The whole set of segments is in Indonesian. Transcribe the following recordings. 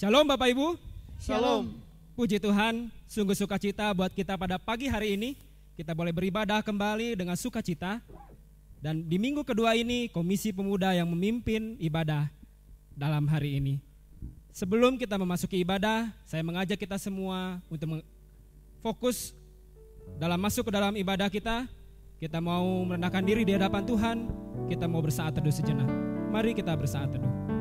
Shalom Bapak Ibu. Shalom. Puji Tuhan, sungguh sukacita buat kita pada pagi hari ini. Kita boleh beribadah kembali dengan sukacita. Dan di minggu kedua ini, Komisi Pemuda yang memimpin ibadah dalam hari ini. Sebelum kita memasuki ibadah, saya mengajak kita semua untuk fokus dalam masuk ke dalam ibadah kita. Kita mau merendahkan diri di hadapan Tuhan. Kita mau bersaat teduh sejenak. Mari kita bersaat teduh.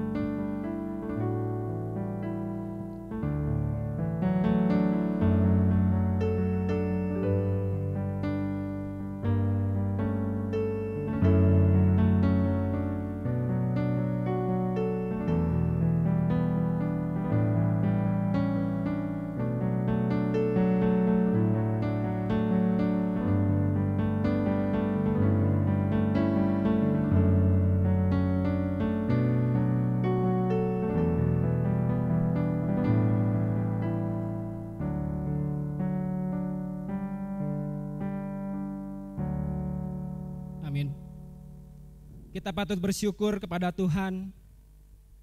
Kita patut bersyukur kepada Tuhan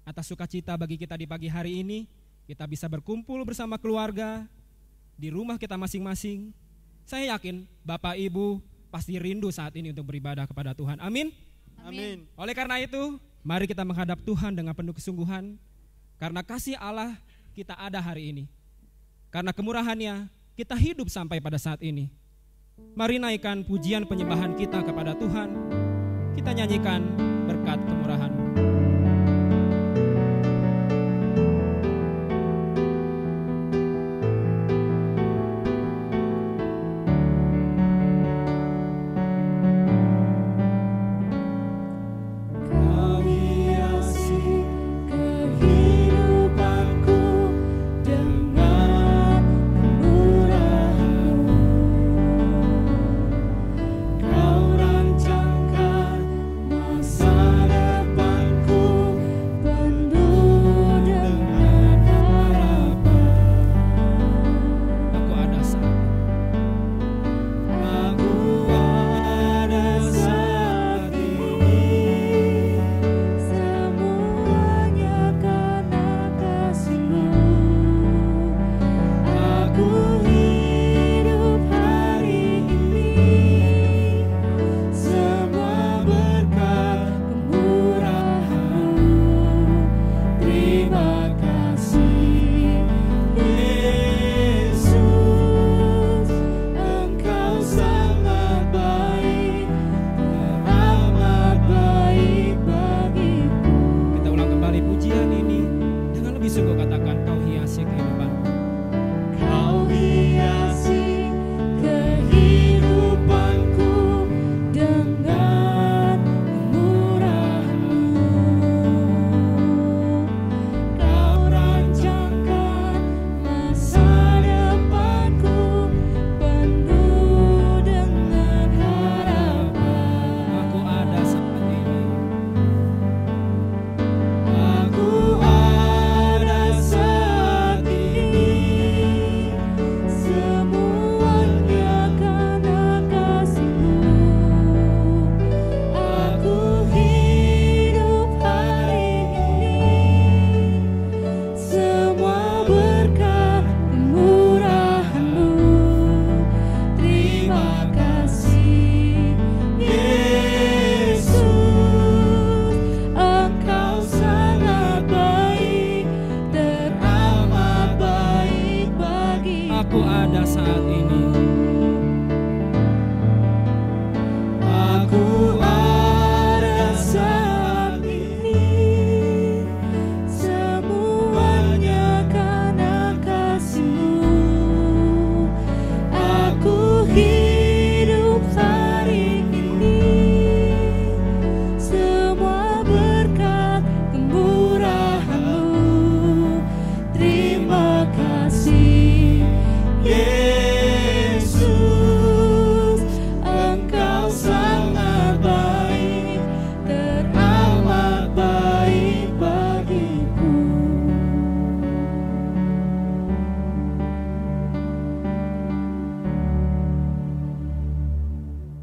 atas sukacita bagi kita di pagi hari ini. Kita bisa berkumpul bersama keluarga di rumah kita masing-masing. Saya yakin Bapak Ibu pasti rindu saat ini untuk beribadah kepada Tuhan. Amin. Amin. Oleh karena itu, mari kita menghadap Tuhan dengan penuh kesungguhan. Karena kasih Allah kita ada hari ini. Karena kemurahannya kita hidup sampai pada saat ini. Mari naikkan pujian penyembahan kita kepada Tuhan. Kita nyanyikan berkat kemurahan-Mu.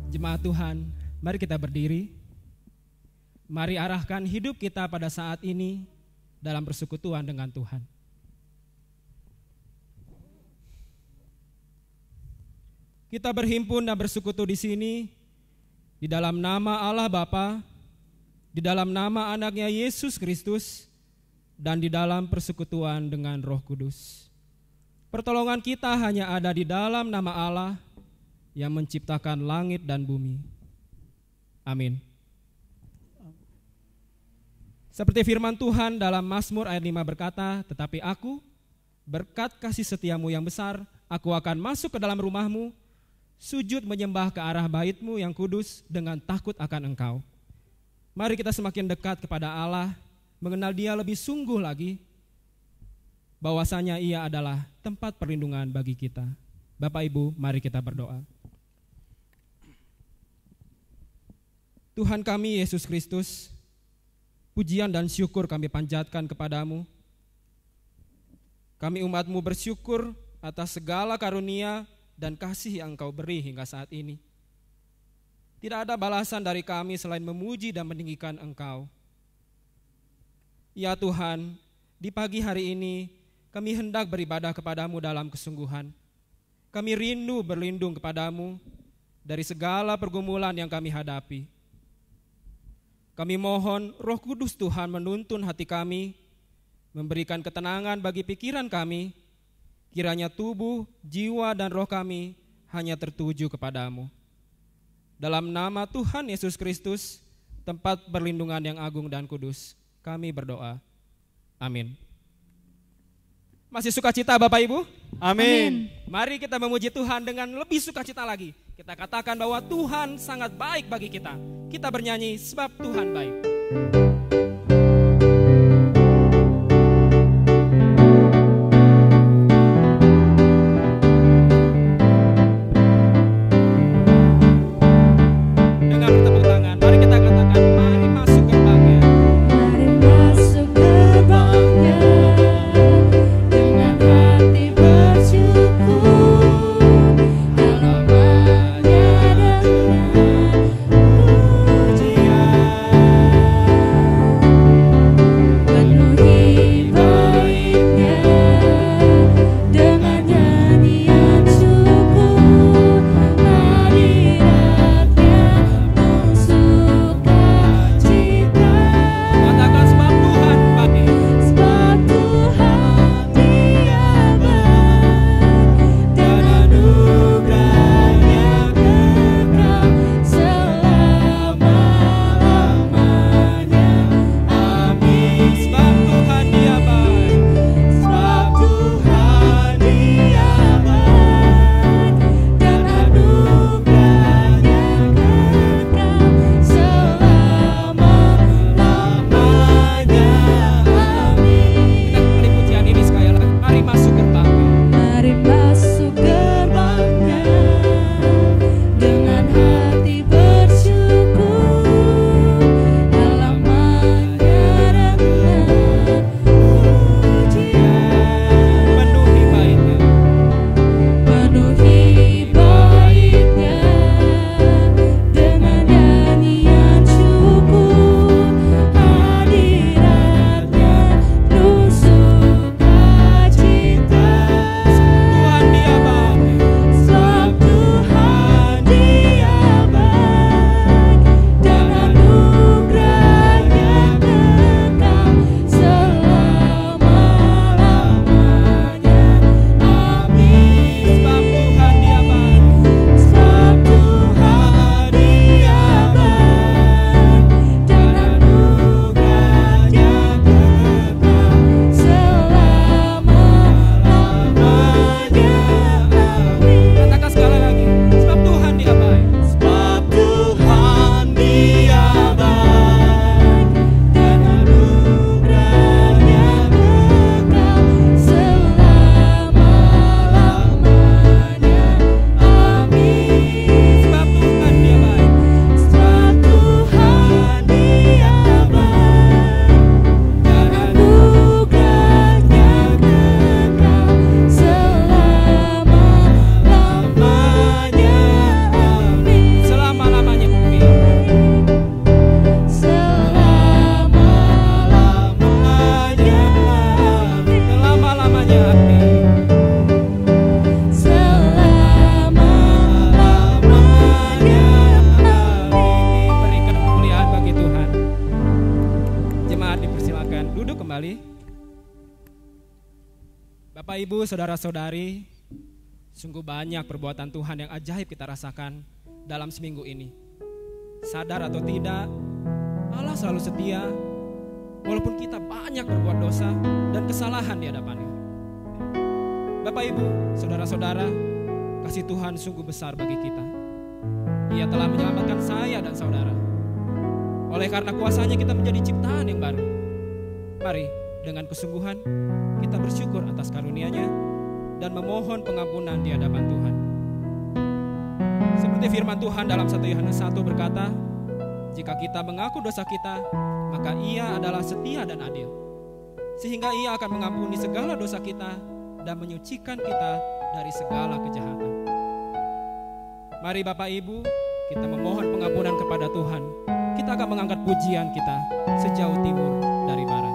Jemaat Tuhan, mari kita berdiri. Mari arahkan hidup kita pada saat ini dalam persekutuan dengan Tuhan. Kita berhimpun dan bersekutu di sini di dalam nama Allah Bapa, di dalam nama anaknya Yesus Kristus, dan di dalam persekutuan dengan Roh Kudus. Pertolongan kita hanya ada di dalam nama Allah yang menciptakan langit dan bumi. Amin. Seperti firman Tuhan dalam Mazmur ayat 5 berkata, tetapi aku, berkat kasih setiamu yang besar, aku akan masuk ke dalam rumahmu, sujud menyembah ke arah bait-Mu yang kudus dengan takut akan Engkau. Mari kita semakin dekat kepada Allah, mengenal Dia lebih sungguh lagi, bahwasanya Ia adalah tempat perlindungan bagi kita. Bapak Ibu, mari kita berdoa. Tuhan kami Yesus Kristus, pujian dan syukur kami panjatkan kepadamu. Kami umat-Mu bersyukur atas segala karunia dan kasih yang Engkau beri hingga saat ini. Tidak ada balasan dari kami selain memuji dan meninggikan Engkau. Ya Tuhan, di pagi hari ini kami hendak beribadah kepadamu dalam kesungguhan. Kami rindu berlindung kepadamu dari segala pergumulan yang kami hadapi. Kami mohon Roh Kudus Tuhan menuntun hati kami, memberikan ketenangan bagi pikiran kami, kiranya tubuh, jiwa, dan roh kami hanya tertuju kepadamu. Dalam nama Tuhan Yesus Kristus, tempat perlindungan yang agung dan kudus, kami berdoa. Amin. Masih sukacita Bapak Ibu? Amin. Mari kita memuji Tuhan dengan lebih sukacita lagi. Kita katakan bahwa Tuhan sangat baik bagi kita. Kita bernyanyi sebab Tuhan baik. Pujian Bapak, Ibu, saudara-saudari, sungguh banyak perbuatan Tuhan yang ajaib kita rasakan dalam seminggu ini. Sadar atau tidak, Allah selalu setia walaupun kita banyak berbuat dosa dan kesalahan di hadapannya. Bapak, Ibu, saudara-saudara, kasih Tuhan sungguh besar bagi kita. Ia telah menyelamatkan saya dan saudara. Oleh karena kuasanya kita menjadi ciptaan yang baru. Mari dengan kesungguhan kita bersyukur atas karunia-Nya dan memohon pengampunan di hadapan Tuhan. Seperti firman Tuhan dalam 1 Yohanes 1 berkata, jika kita mengaku dosa kita, maka Ia adalah setia dan adil, sehingga Ia akan mengampuni segala dosa kita dan menyucikan kita dari segala kejahatan. Mari Bapak Ibu, kita memohon pengampunan kepada Tuhan. Kita akan mengangkat pujian kita sejauh timur dari barat.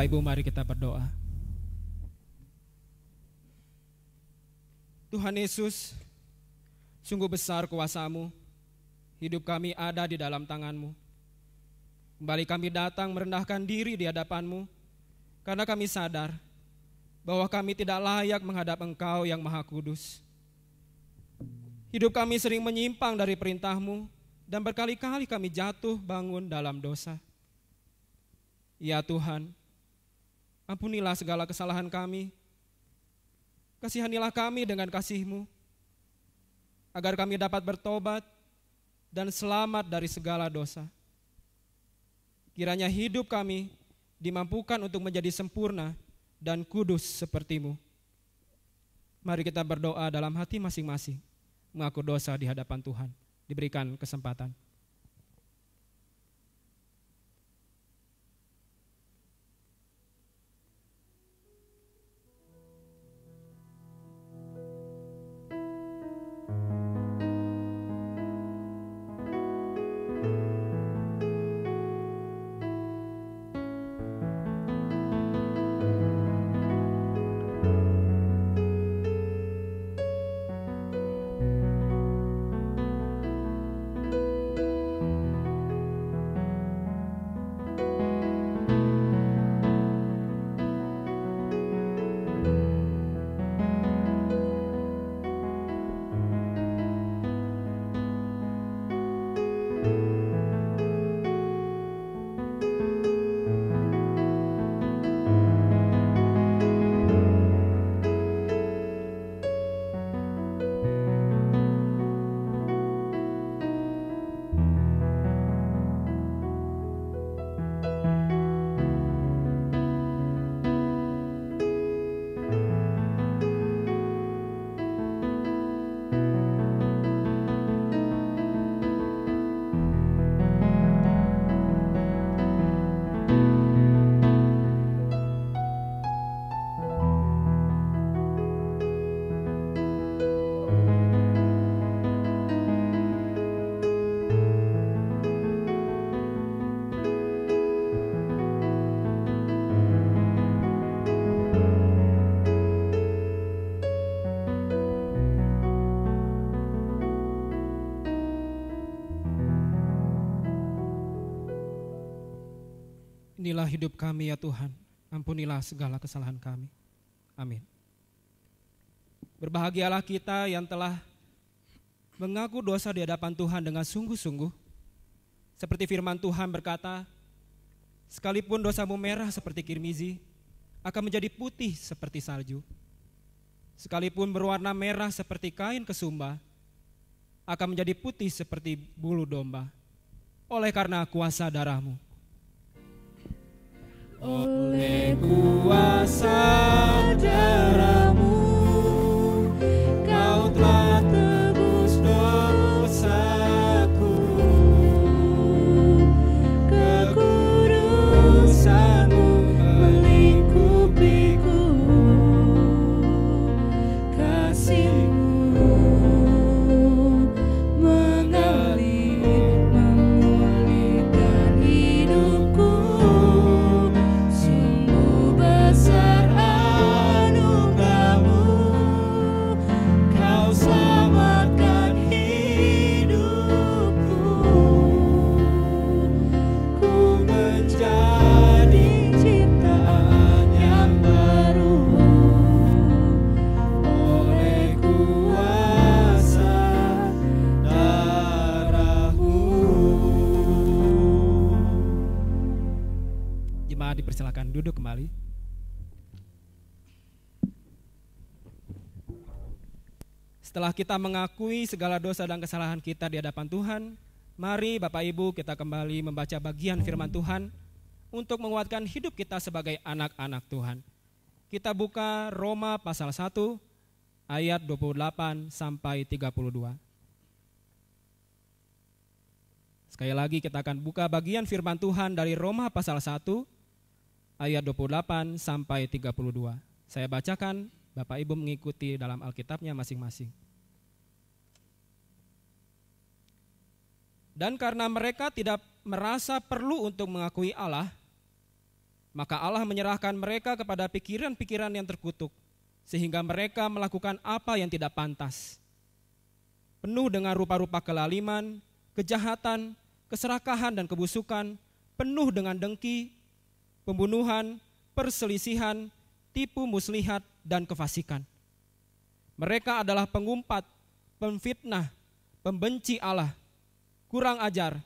Ibu, mari kita berdoa. Tuhan Yesus, sungguh besar kuasa-Mu, hidup kami ada di dalam tangan-Mu. Kembali kami datang merendahkan diri di hadapan-Mu, karena kami sadar bahwa kami tidak layak menghadap Engkau yang Maha Kudus. Hidup kami sering menyimpang dari perintah-Mu, dan berkali-kali kami jatuh bangun dalam dosa. Ya Tuhan, ampunilah segala kesalahan kami. Kasihanilah kami dengan kasih-Mu, agar kami dapat bertobat dan selamat dari segala dosa. Kiranya hidup kami dimampukan untuk menjadi sempurna dan kudus seperti-Mu. Mari kita berdoa dalam hati masing-masing, mengaku dosa di hadapan Tuhan. Diberikan kesempatan. Inilah hidup kami ya Tuhan, ampunilah segala kesalahan kami. Amin. Berbahagialah kita yang telah mengaku dosa di hadapan Tuhan dengan sungguh-sungguh. Seperti firman Tuhan berkata, sekalipun dosamu merah seperti kirmizi, akan menjadi putih seperti salju. Sekalipun berwarna merah seperti kain kesumba, akan menjadi putih seperti bulu domba. Oleh karena kuasa darah-Mu. Oleh kuasa darah-Mu, Kau telah tebus dosaku. Kekudusan-Mu melingkupiku. Kasih-Mu mengalir, memulihkan hidupku. Besar anugerah-Mu, Kau selamatkan hidupku. Ku menjadi ciptaan yang baru oleh kuasa darah-Mu. Jemaat dipersilakan duduk kembali. Setelah kita mengakui segala dosa dan kesalahan kita di hadapan Tuhan, mari Bapak Ibu kita kembali membaca bagian firman Tuhan untuk menguatkan hidup kita sebagai anak-anak Tuhan. Kita buka Roma pasal 1 ayat 28 sampai 32. Sekali lagi kita akan buka bagian firman Tuhan dari Roma pasal 1 ayat 28 sampai 32. Saya bacakan, Bapak Ibu mengikuti dalam Alkitabnya masing-masing. Dan karena mereka tidak merasa perlu untuk mengakui Allah, maka Allah menyerahkan mereka kepada pikiran-pikiran yang terkutuk, sehingga mereka melakukan apa yang tidak pantas. Penuh dengan rupa-rupa kelaliman, kejahatan, keserakahan dan kebusukan, penuh dengan dengki, pembunuhan, perselisihan, tipu muslihat, dan kefasikan. Mereka adalah pengumpat, pemfitnah, pembenci Allah, kurang ajar,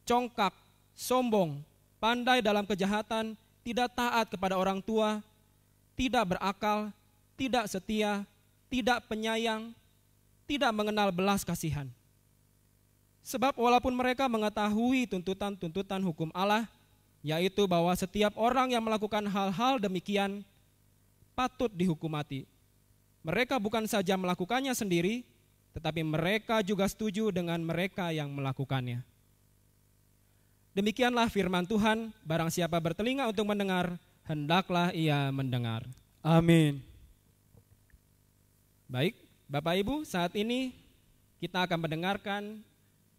congkak, sombong, pandai dalam kejahatan, tidak taat kepada orang tua, tidak berakal, tidak setia, tidak penyayang, tidak mengenal belas kasihan. Sebab walaupun mereka mengetahui tuntutan-tuntutan hukum Allah, yaitu bahwa setiap orang yang melakukan hal-hal demikian patut dihukum mati. Mereka bukan saja melakukannya sendiri, tetapi mereka juga setuju dengan mereka yang melakukannya. Demikianlah firman Tuhan, barang siapa bertelinga untuk mendengar, hendaklah ia mendengar. Amin. Baik, Bapak Ibu, saat ini kita akan mendengarkan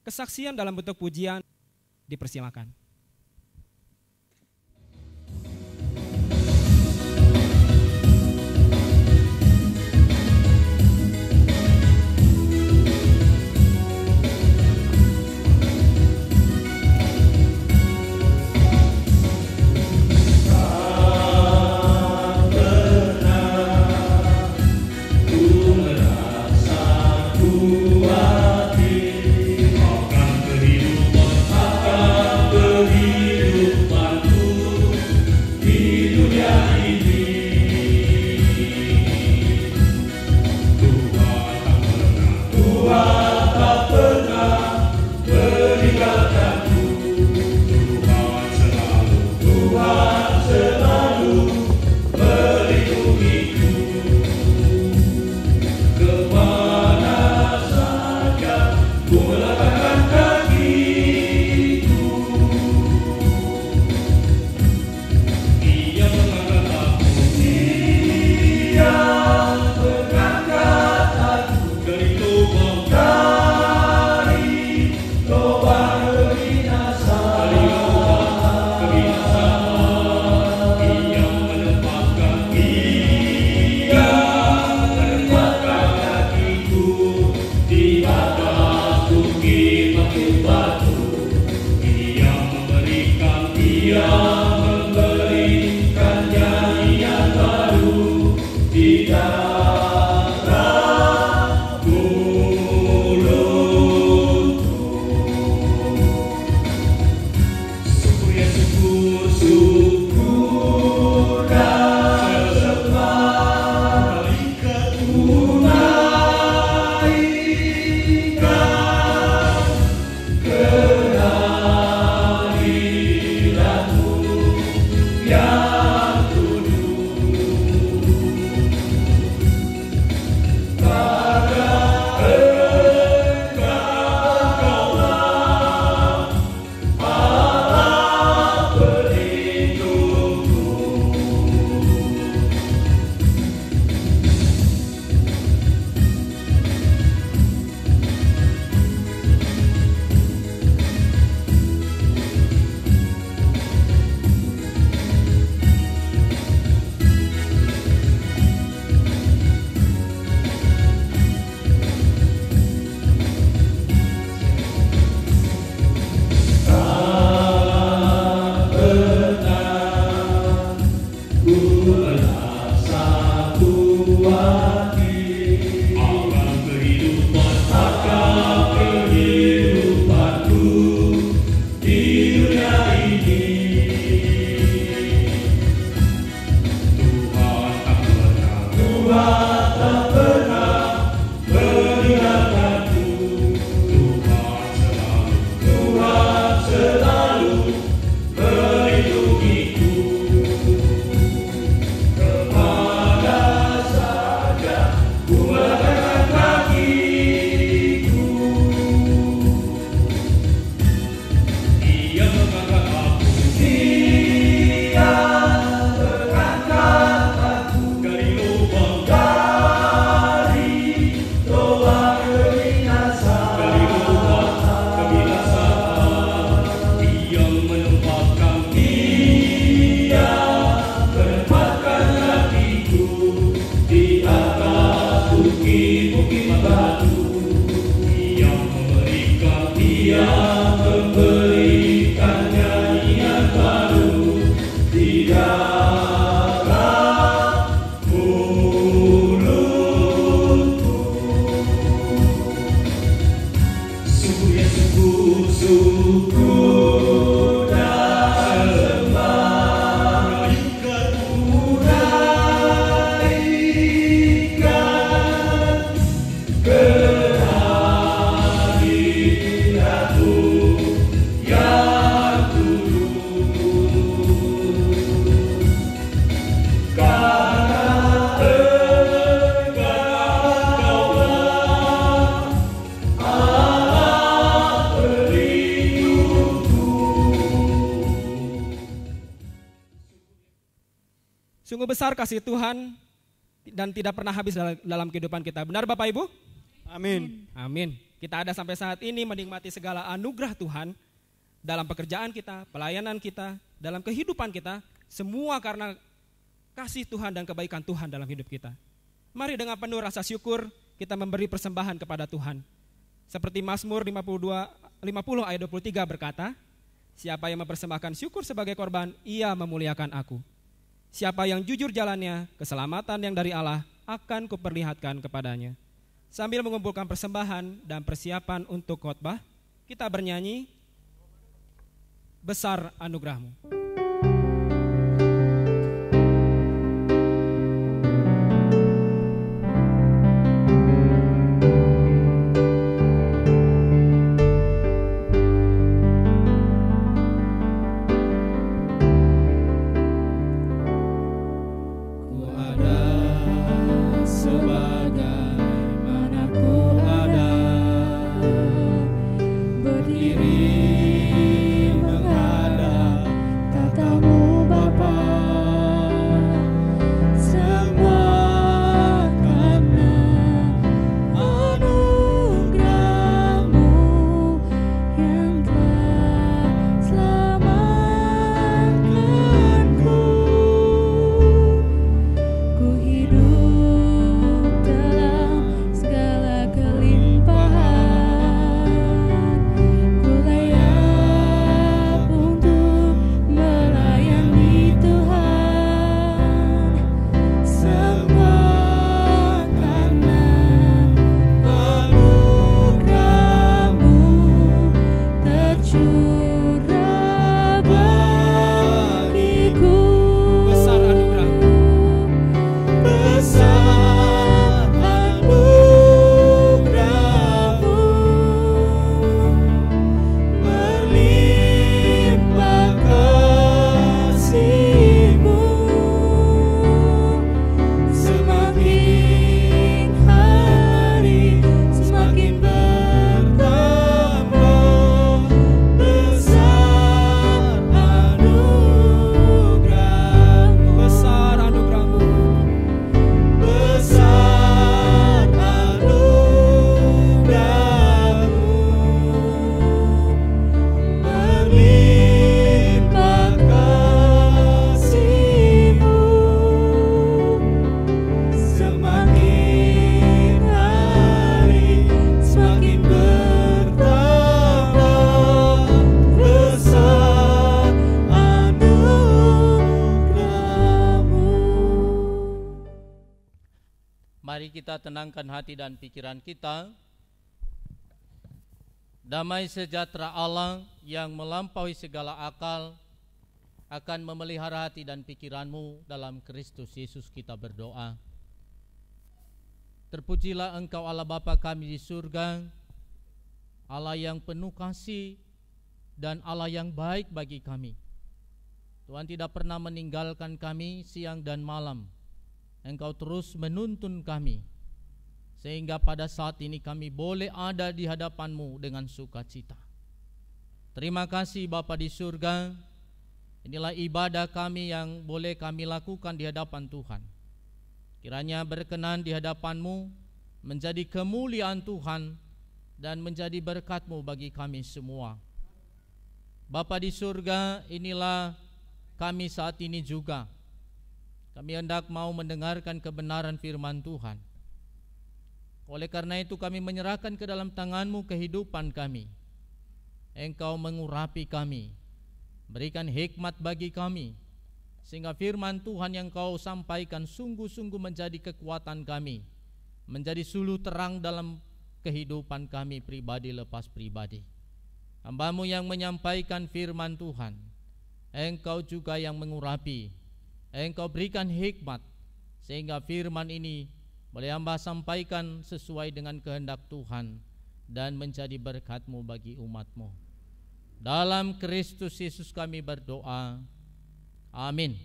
kesaksian dalam bentuk pujian. Dipersilakan. Akan kehidupan, akan besar kasih Tuhan dan tidak pernah habis dalam kehidupan kita. Benar Bapak Ibu? Amin. Amin. Kita ada sampai saat ini menikmati segala anugerah Tuhan dalam pekerjaan kita, pelayanan kita, dalam kehidupan kita, semua karena kasih Tuhan dan kebaikan Tuhan dalam hidup kita. Mari dengan penuh rasa syukur kita memberi persembahan kepada Tuhan. Seperti Mazmur 50 ayat 23 berkata, siapa yang mempersembahkan syukur sebagai korban, ia memuliakan aku. Siapa yang jujur jalannya, keselamatan yang dari Allah akan kuperlihatkan kepadanya. Sambil mengumpulkan persembahan dan persiapan untuk khotbah, kita bernyanyi, besar anugerahmu. Kita tenangkan hati dan pikiran kita. Damai sejahtera Allah yang melampaui segala akal akan memelihara hati dan pikiranmu dalam Kristus Yesus kita berdoa. Terpujilah Engkau Allah Bapa kami di surga, Allah yang penuh kasih dan Allah yang baik bagi kami. Tuhan tidak pernah meninggalkan kami siang dan malam. Engkau terus menuntun kami, sehingga pada saat ini kami boleh ada di hadapan-Mu dengan sukacita. Terima kasih Bapa di surga, inilah ibadah kami yang boleh kami lakukan di hadapan Tuhan. Kiranya berkenan di hadapan-Mu menjadi kemuliaan Tuhan dan menjadi berkat-Mu bagi kami semua. Bapa di surga, inilah kami saat ini juga. Kami hendak mau mendengarkan kebenaran firman Tuhan. Oleh karena itu kami menyerahkan ke dalam tangan-Mu kehidupan kami. Engkau mengurapi kami, berikan hikmat bagi kami, sehingga firman Tuhan yang Kau sampaikan sungguh-sungguh menjadi kekuatan kami, menjadi suluh terang dalam kehidupan kami pribadi lepas pribadi. Hamba-Mu yang menyampaikan firman Tuhan, Engkau juga yang mengurapi, Engkau berikan hikmat, sehingga firman ini boleh hamba sampaikan sesuai dengan kehendak Tuhan dan menjadi berkat-Mu bagi umat-Mu. Dalam Kristus Yesus kami berdoa. Amin.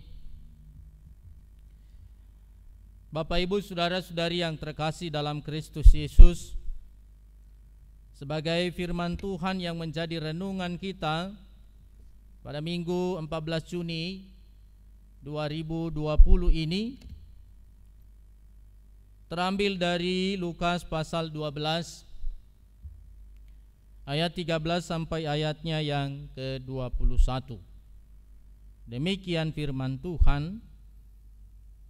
Bapak Ibu saudara-saudari yang terkasih dalam Kristus Yesus, sebagai firman Tuhan yang menjadi renungan kita pada Minggu 14 Juni 2020 ini terambil dari Lukas pasal 12 ayat 13 sampai ayatnya yang ke-21. Demikian firman Tuhan.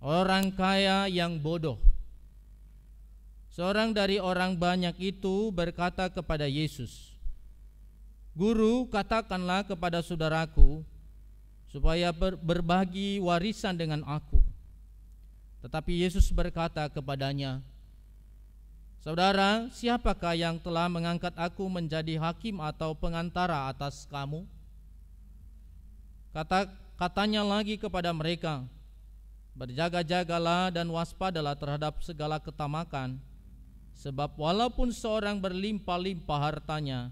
Orang kaya yang bodoh. Seorang dari orang banyak itu berkata kepada Yesus, "Guru, katakanlah kepada saudaraku supaya berbagi warisan dengan aku." Tetapi Yesus berkata kepadanya, "Saudara, siapakah yang telah mengangkat aku menjadi hakim atau pengantara atas kamu?" Katanya lagi kepada mereka, "Berjaga-jagalah dan waspadalah terhadap segala ketamakan, sebab walaupun seorang berlimpah-limpah hartanya,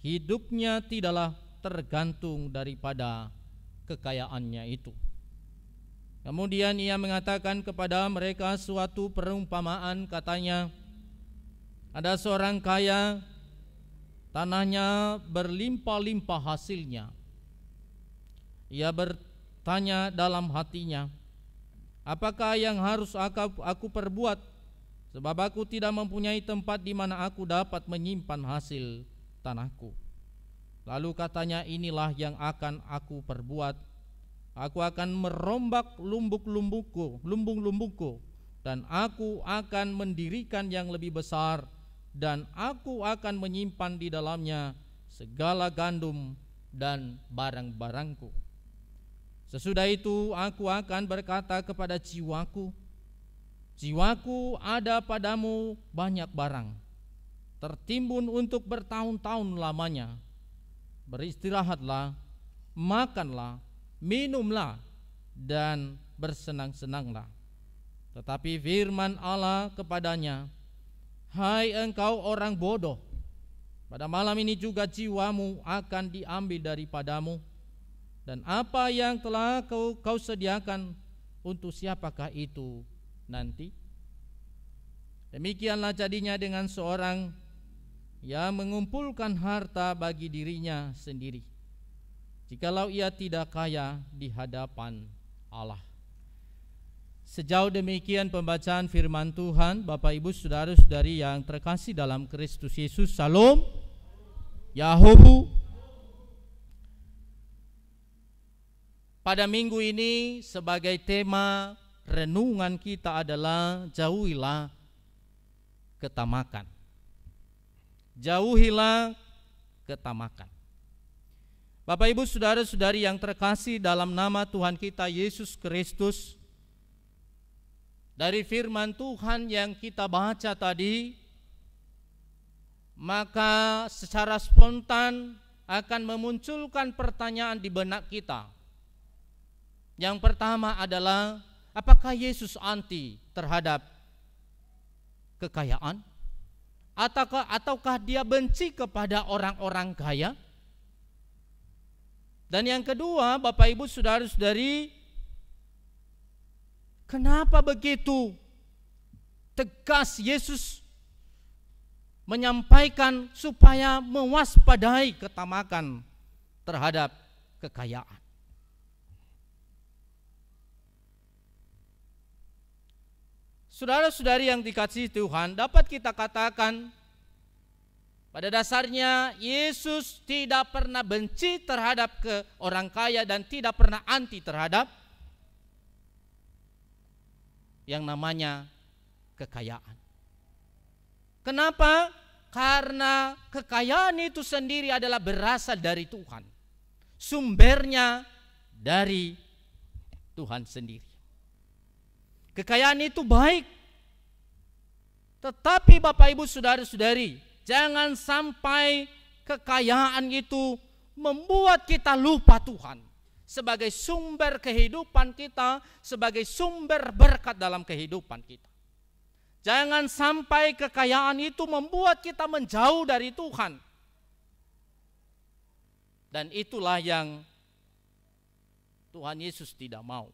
hidupnya tidaklah tergantung daripada kekayaannya itu." Kemudian ia mengatakan kepada mereka suatu perumpamaan, katanya, "Ada seorang kaya, tanahnya berlimpah-limpah hasilnya. Ia bertanya dalam hatinya, apakah yang harus aku perbuat, sebab aku tidak mempunyai tempat di mana aku dapat menyimpan hasil tanahku. Lalu katanya, inilah yang akan aku perbuat. Aku akan merombak lumbung-lumbungku, dan aku akan mendirikan yang lebih besar, dan aku akan menyimpan di dalamnya segala gandum dan barang-barangku. Sesudah itu aku akan berkata kepada jiwaku, jiwaku, ada padamu banyak barang, tertimbun untuk bertahun-tahun lamanya. Beristirahatlah, makanlah, minumlah, dan bersenang-senanglah." Tetapi firman Allah kepadanya, "Hai engkau orang bodoh, pada malam ini juga jiwamu akan diambil daripadamu, dan apa yang telah kau sediakan, untuk siapakah itu nanti?" Demikianlah jadinya dengan seorang yang mengumpulkan harta bagi dirinya sendiri, jikalau ia tidak kaya di hadapan Allah. Sejauh demikian pembacaan firman Tuhan. Bapak Ibu saudara-saudari yang terkasih dalam Kristus Yesus, Salam Yahubu. Pada minggu ini sebagai tema renungan kita adalah jauhilah ketamakan. Jauhilah ketamakan. Bapak Ibu saudara-saudari yang terkasih dalam nama Tuhan kita Yesus Kristus, dari firman Tuhan yang kita baca tadi, maka secara spontan akan memunculkan pertanyaan di benak kita. Yang pertama adalah, apakah Yesus anti terhadap kekayaan? Ataukah dia benci kepada orang-orang kaya? Dan yang kedua, Bapak Ibu saudara-saudari, kenapa begitu tegas Yesus menyampaikan supaya mewaspadai ketamakan terhadap kekayaan? Saudara-saudari yang dikasihi Tuhan, dapat kita katakan pada dasarnya Yesus tidak pernah benci terhadap orang kaya dan tidak pernah anti terhadap yang namanya kekayaan. Kenapa? Karena kekayaan itu sendiri adalah berasal dari Tuhan. Sumbernya dari Tuhan sendiri. Kekayaan itu baik. Tetapi Bapak Ibu saudara-saudari, jangan sampai kekayaan itu membuat kita lupa Tuhan sebagai sumber kehidupan kita, sebagai sumber berkat dalam kehidupan kita. Jangan sampai kekayaan itu membuat kita menjauh dari Tuhan. Dan itulah yang Tuhan Yesus tidak mau.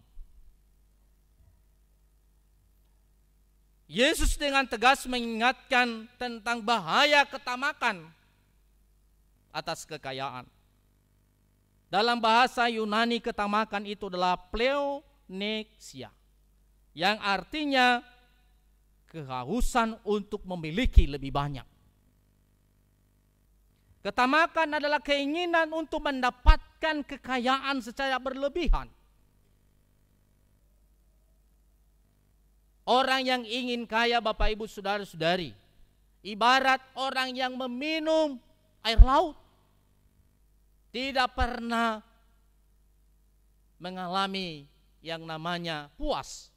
Yesus dengan tegas mengingatkan tentang bahaya ketamakan atas kekayaan. Dalam bahasa Yunani ketamakan itu adalah pleonexia, yang artinya kehausan untuk memiliki lebih banyak. Ketamakan adalah keinginan untuk mendapatkan kekayaan secara berlebihan. Orang yang ingin kaya, Bapak Ibu Saudara-saudari, ibarat orang yang meminum air laut, tidak pernah mengalami yang namanya puas.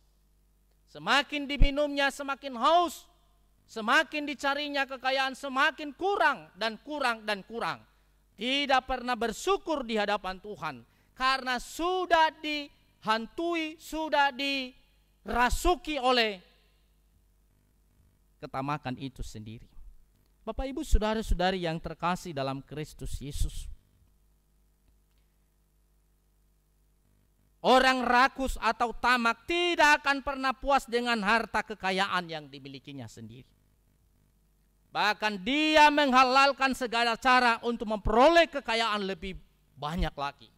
Semakin diminumnya semakin haus, semakin dicarinya kekayaan semakin kurang dan kurang dan kurang. Tidak pernah bersyukur di hadapan Tuhan karena sudah dihantui, sudah dirasuki oleh ketamakan itu sendiri. Bapak Ibu Saudara-saudari yang terkasih dalam Kristus Yesus, orang rakus atau tamak tidak akan pernah puas dengan harta kekayaan yang dimilikinya sendiri. Bahkan dia menghalalkan segala cara untuk memperoleh kekayaan lebih banyak lagi.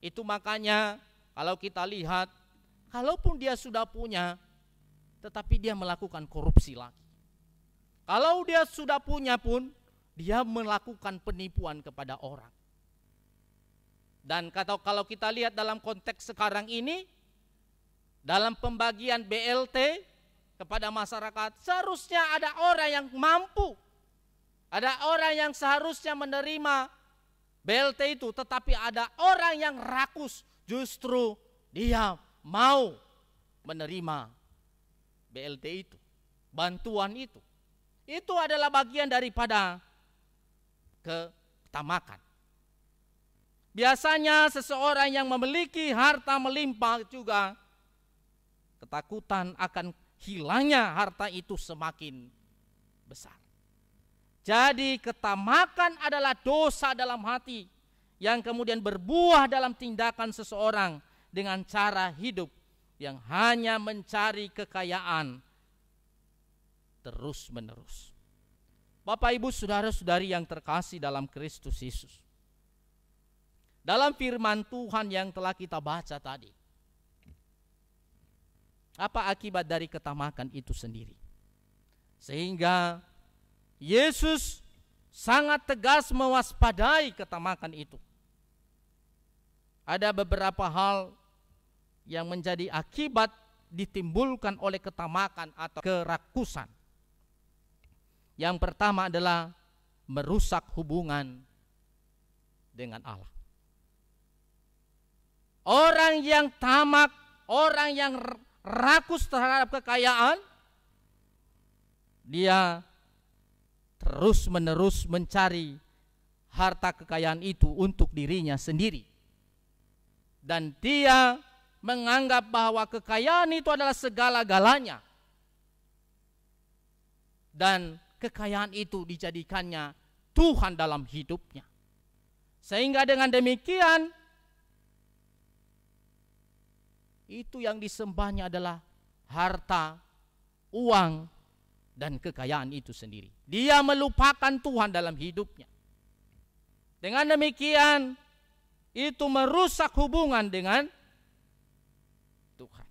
Itu makanya kalau kita lihat, kalaupun dia sudah punya, tetapi dia melakukan korupsi lagi. Kalau dia sudah punya pun, dia melakukan penipuan kepada orang. Dan kalau kita lihat dalam konteks sekarang ini, dalam pembagian BLT kepada masyarakat, seharusnya ada orang yang mampu, ada orang yang seharusnya menerima BLT itu, tetapi ada orang yang rakus, justru dia mau menerima BLT itu, bantuan itu. Itu adalah bagian daripada ketamakan. Biasanya seseorang yang memiliki harta melimpah juga ketakutan akan hilangnya harta itu semakin besar. Jadi ketamakan adalah dosa dalam hati yang kemudian berbuah dalam tindakan seseorang dengan cara hidup yang hanya mencari kekayaan terus menerus. Bapak Ibu Saudara-saudari yang terkasih dalam Kristus Yesus, dalam firman Tuhan yang telah kita baca tadi, apa akibat dari ketamakan itu sendiri? Sehingga Yesus sangat tegas mewaspadai ketamakan itu. Ada beberapa hal yang menjadi akibat ditimbulkan oleh ketamakan atau kerakusan. Yang pertama adalah merusak hubungan dengan Allah. Orang yang tamak, orang yang rakus terhadap kekayaan, dia terus-menerus mencari harta kekayaan itu untuk dirinya sendiri. Dan dia menganggap bahwa kekayaan itu adalah segala-galanya. Dan kekayaan itu dijadikannya Tuhan dalam hidupnya. Sehingga dengan demikian, itu yang disembahnya adalah harta, uang, dan kekayaan itu sendiri. Dia melupakan Tuhan dalam hidupnya. Dengan demikian, itu merusak hubungan dengan Tuhan.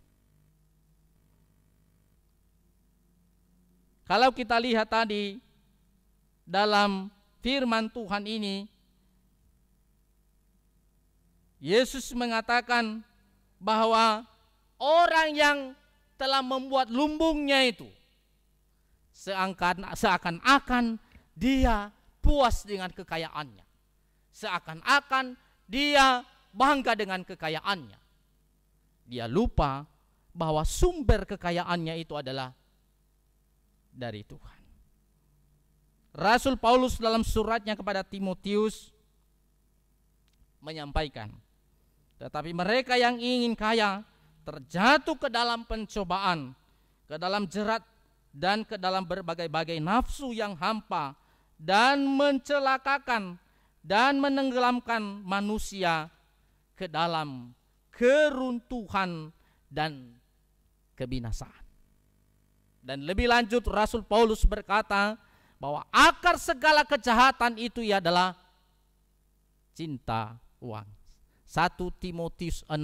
Kalau kita lihat tadi dalam firman Tuhan ini, Yesus mengatakan bahwa orang yang telah membuat lumbungnya itu seakan-akan dia puas dengan kekayaannya, seakan-akan dia bangga dengan kekayaannya. Dia lupa bahwa sumber kekayaannya itu adalah dari Tuhan. Rasul Paulus dalam suratnya kepada Timotius menyampaikan, tetapi mereka yang ingin kaya terjatuh ke dalam pencobaan, ke dalam jerat, dan ke dalam berbagai-bagai nafsu yang hampa dan mencelakakan dan menenggelamkan manusia ke dalam keruntuhan dan kebinasaan. Dan lebih lanjut Rasul Paulus berkata bahwa akar segala kejahatan itu adalah cinta uang. 1 Timotius 6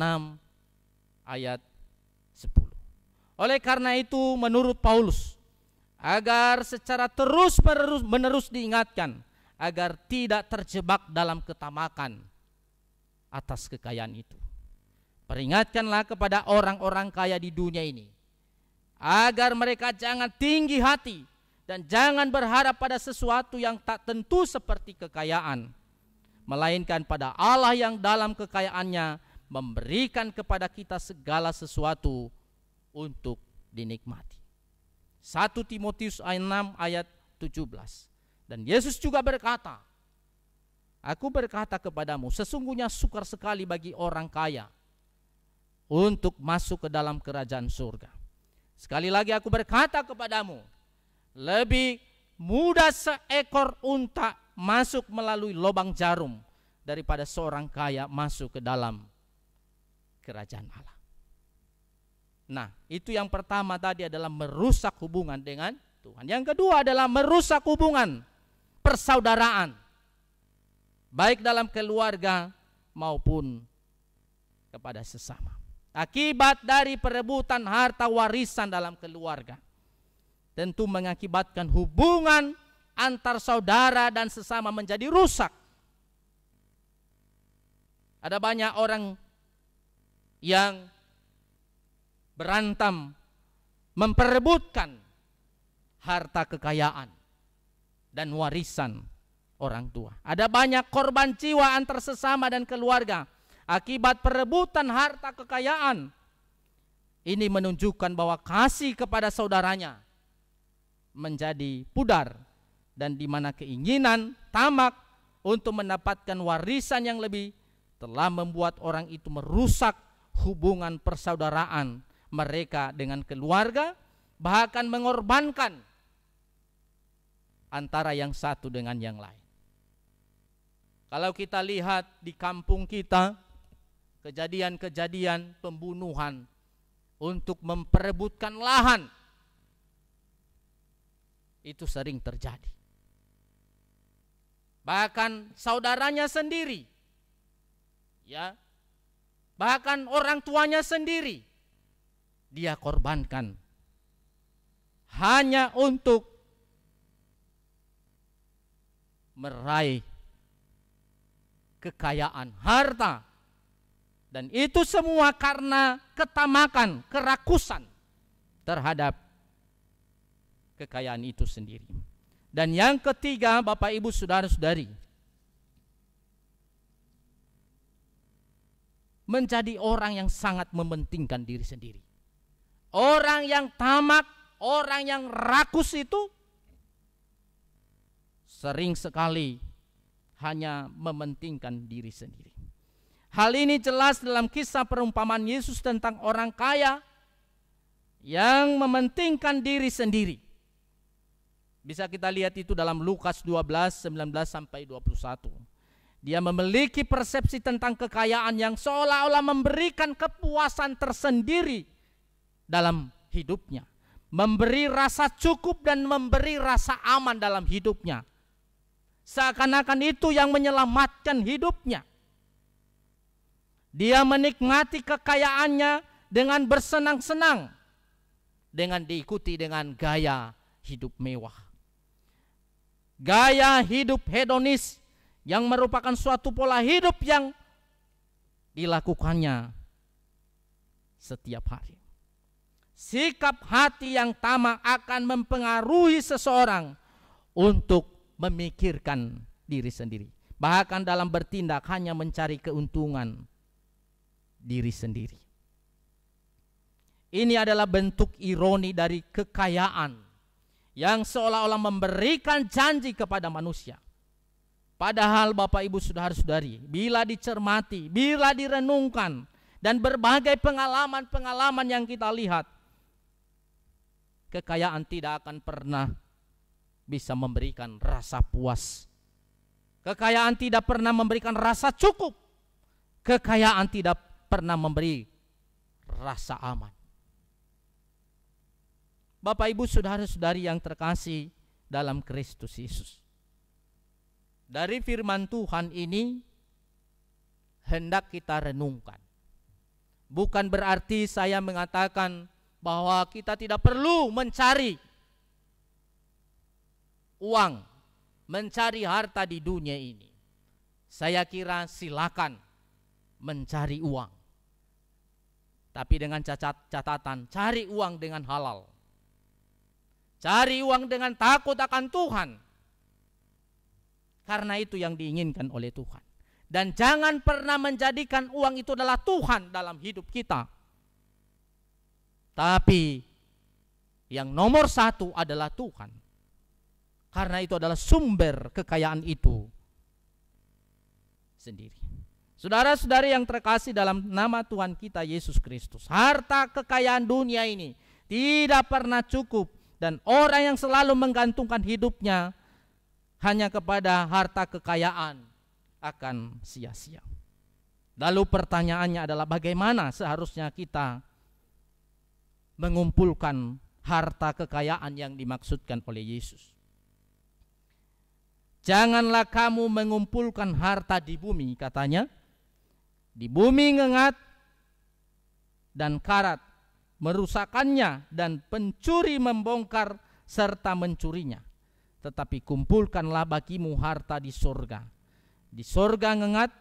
ayat 10. Oleh karena itu menurut Paulus, agar secara terus-menerus diingatkan agar tidak terjebak dalam ketamakan atas kekayaan itu. Peringatkanlah kepada orang-orang kaya di dunia ini agar mereka jangan tinggi hati dan jangan berharap pada sesuatu yang tak tentu seperti kekayaan, melainkan pada Allah yang dalam kekayaannya memberikan kepada kita segala sesuatu untuk dinikmati. 1 Timotius 6 ayat 17. Dan Yesus juga berkata, aku berkata kepadamu, sesungguhnya sukar sekali bagi orang kaya untuk masuk ke dalam kerajaan surga. Sekali lagi aku berkata kepadamu, lebih mudah seekor unta masuk melalui lubang jarum daripada seorang kaya masuk ke dalam kerajaan Allah. Nah, itu yang pertama tadi adalah merusak hubungan dengan Tuhan. Yang kedua adalah merusak hubungan persaudaraan, baik dalam keluarga maupun kepada sesama. Akibat dari perebutan harta warisan dalam keluarga tentu mengakibatkan hubungan antar saudara dan sesama menjadi rusak. Ada banyak orang yang berantem memperebutkan harta kekayaan dan warisan orang tua. Ada banyak korban jiwa antar sesama dan keluarga akibat perebutan harta kekayaan. Ini menunjukkan bahwa kasih kepada saudaranya menjadi pudar, dan di mana keinginan tamak untuk mendapatkan warisan yang lebih telah membuat orang itu merusak hubungan persaudaraan mereka dengan keluarga, bahkan mengorbankan antara yang satu dengan yang lain. Kalau kita lihat di kampung kita, kejadian-kejadian pembunuhan untuk memperebutkan lahan itu sering terjadi. Bahkan saudaranya sendiri, ya, bahkan orang tuanya sendiri dia korbankan hanya untuk meraih kekayaan, harta. Dan itu semua karena ketamakan, kerakusan terhadap kekayaan itu sendiri. Dan yang ketiga, Bapak Ibu saudara-saudari, menjadi orang yang sangat mementingkan diri sendiri. Orang yang tamak, orang yang rakus itu sering sekali hanya mementingkan diri sendiri. Hal ini jelas dalam kisah perumpamaan Yesus tentang orang kaya yang mementingkan diri sendiri. Bisa kita lihat itu dalam Lukas 12, 19 sampai 21. Dia memiliki persepsi tentang kekayaan yang seolah-olah memberikan kepuasan tersendiri dalam hidupnya, memberi rasa cukup dan memberi rasa aman dalam hidupnya. Seakan-akan itu yang menyelamatkan hidupnya. Dia menikmati kekayaannya dengan bersenang-senang, dengan diikuti dengan gaya hidup mewah. Gaya hidup hedonis yang merupakan suatu pola hidup yang dilakukannya setiap hari. Sikap hati yang tamak akan mempengaruhi seseorang untuk memikirkan diri sendiri. Bahkan dalam bertindak hanya mencari keuntungan diri sendiri. Ini adalah bentuk ironi dari kekayaan yang seolah-olah memberikan janji kepada manusia. Padahal Bapak Ibu saudara-saudari, bila dicermati, bila direnungkan, dan berbagai pengalaman-pengalaman yang kita lihat, kekayaan tidak akan pernah bisa memberikan rasa puas. Kekayaan tidak pernah memberikan rasa cukup. Kekayaan tidak pernah memberi rasa aman. Bapak Ibu saudara-saudari yang terkasih dalam Kristus Yesus, dari firman Tuhan ini hendak kita renungkan. Bukan berarti saya mengatakan bahwa kita tidak perlu mencari uang, mencari harta di dunia ini. Saya kira silakan mencari uang, tapi dengan catatan cari uang dengan halal, cari uang dengan takut akan Tuhan, karena itu yang diinginkan oleh Tuhan. Dan jangan pernah menjadikan uang itu adalah Tuhan dalam hidup kita, tapi yang nomor satu adalah Tuhan, karena itu adalah sumber kekayaan itu sendiri. Saudara-saudari yang terkasih dalam nama Tuhan kita Yesus Kristus, harta kekayaan dunia ini tidak pernah cukup, dan orang yang selalu menggantungkan hidupnya hanya kepada harta kekayaan akan sia-sia. Lalu pertanyaannya adalah bagaimana seharusnya kita mengumpulkan harta kekayaan yang dimaksudkan oleh Yesus. Janganlah kamu mengumpulkan harta di bumi, katanya. Di bumi ngengat dan karat merusakannya, dan pencuri membongkar serta mencurinya. Tetapi kumpulkanlah bagimu harta di sorga. Di sorga ngengat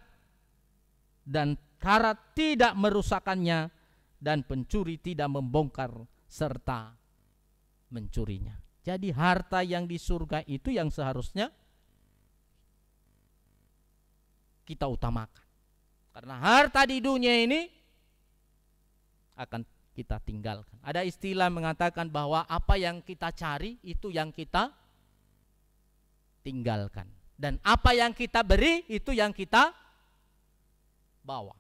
dan karat tidak merusakannya, dan pencuri tidak membongkar serta mencurinya. Jadi harta yang di surga itu yang seharusnya kita utamakan. Karena harta di dunia ini akan kita tinggalkan. Ada istilah mengatakan bahwa apa yang kita cari itu yang kita tinggalkan. Dan apa yang kita beri itu yang kita bawa.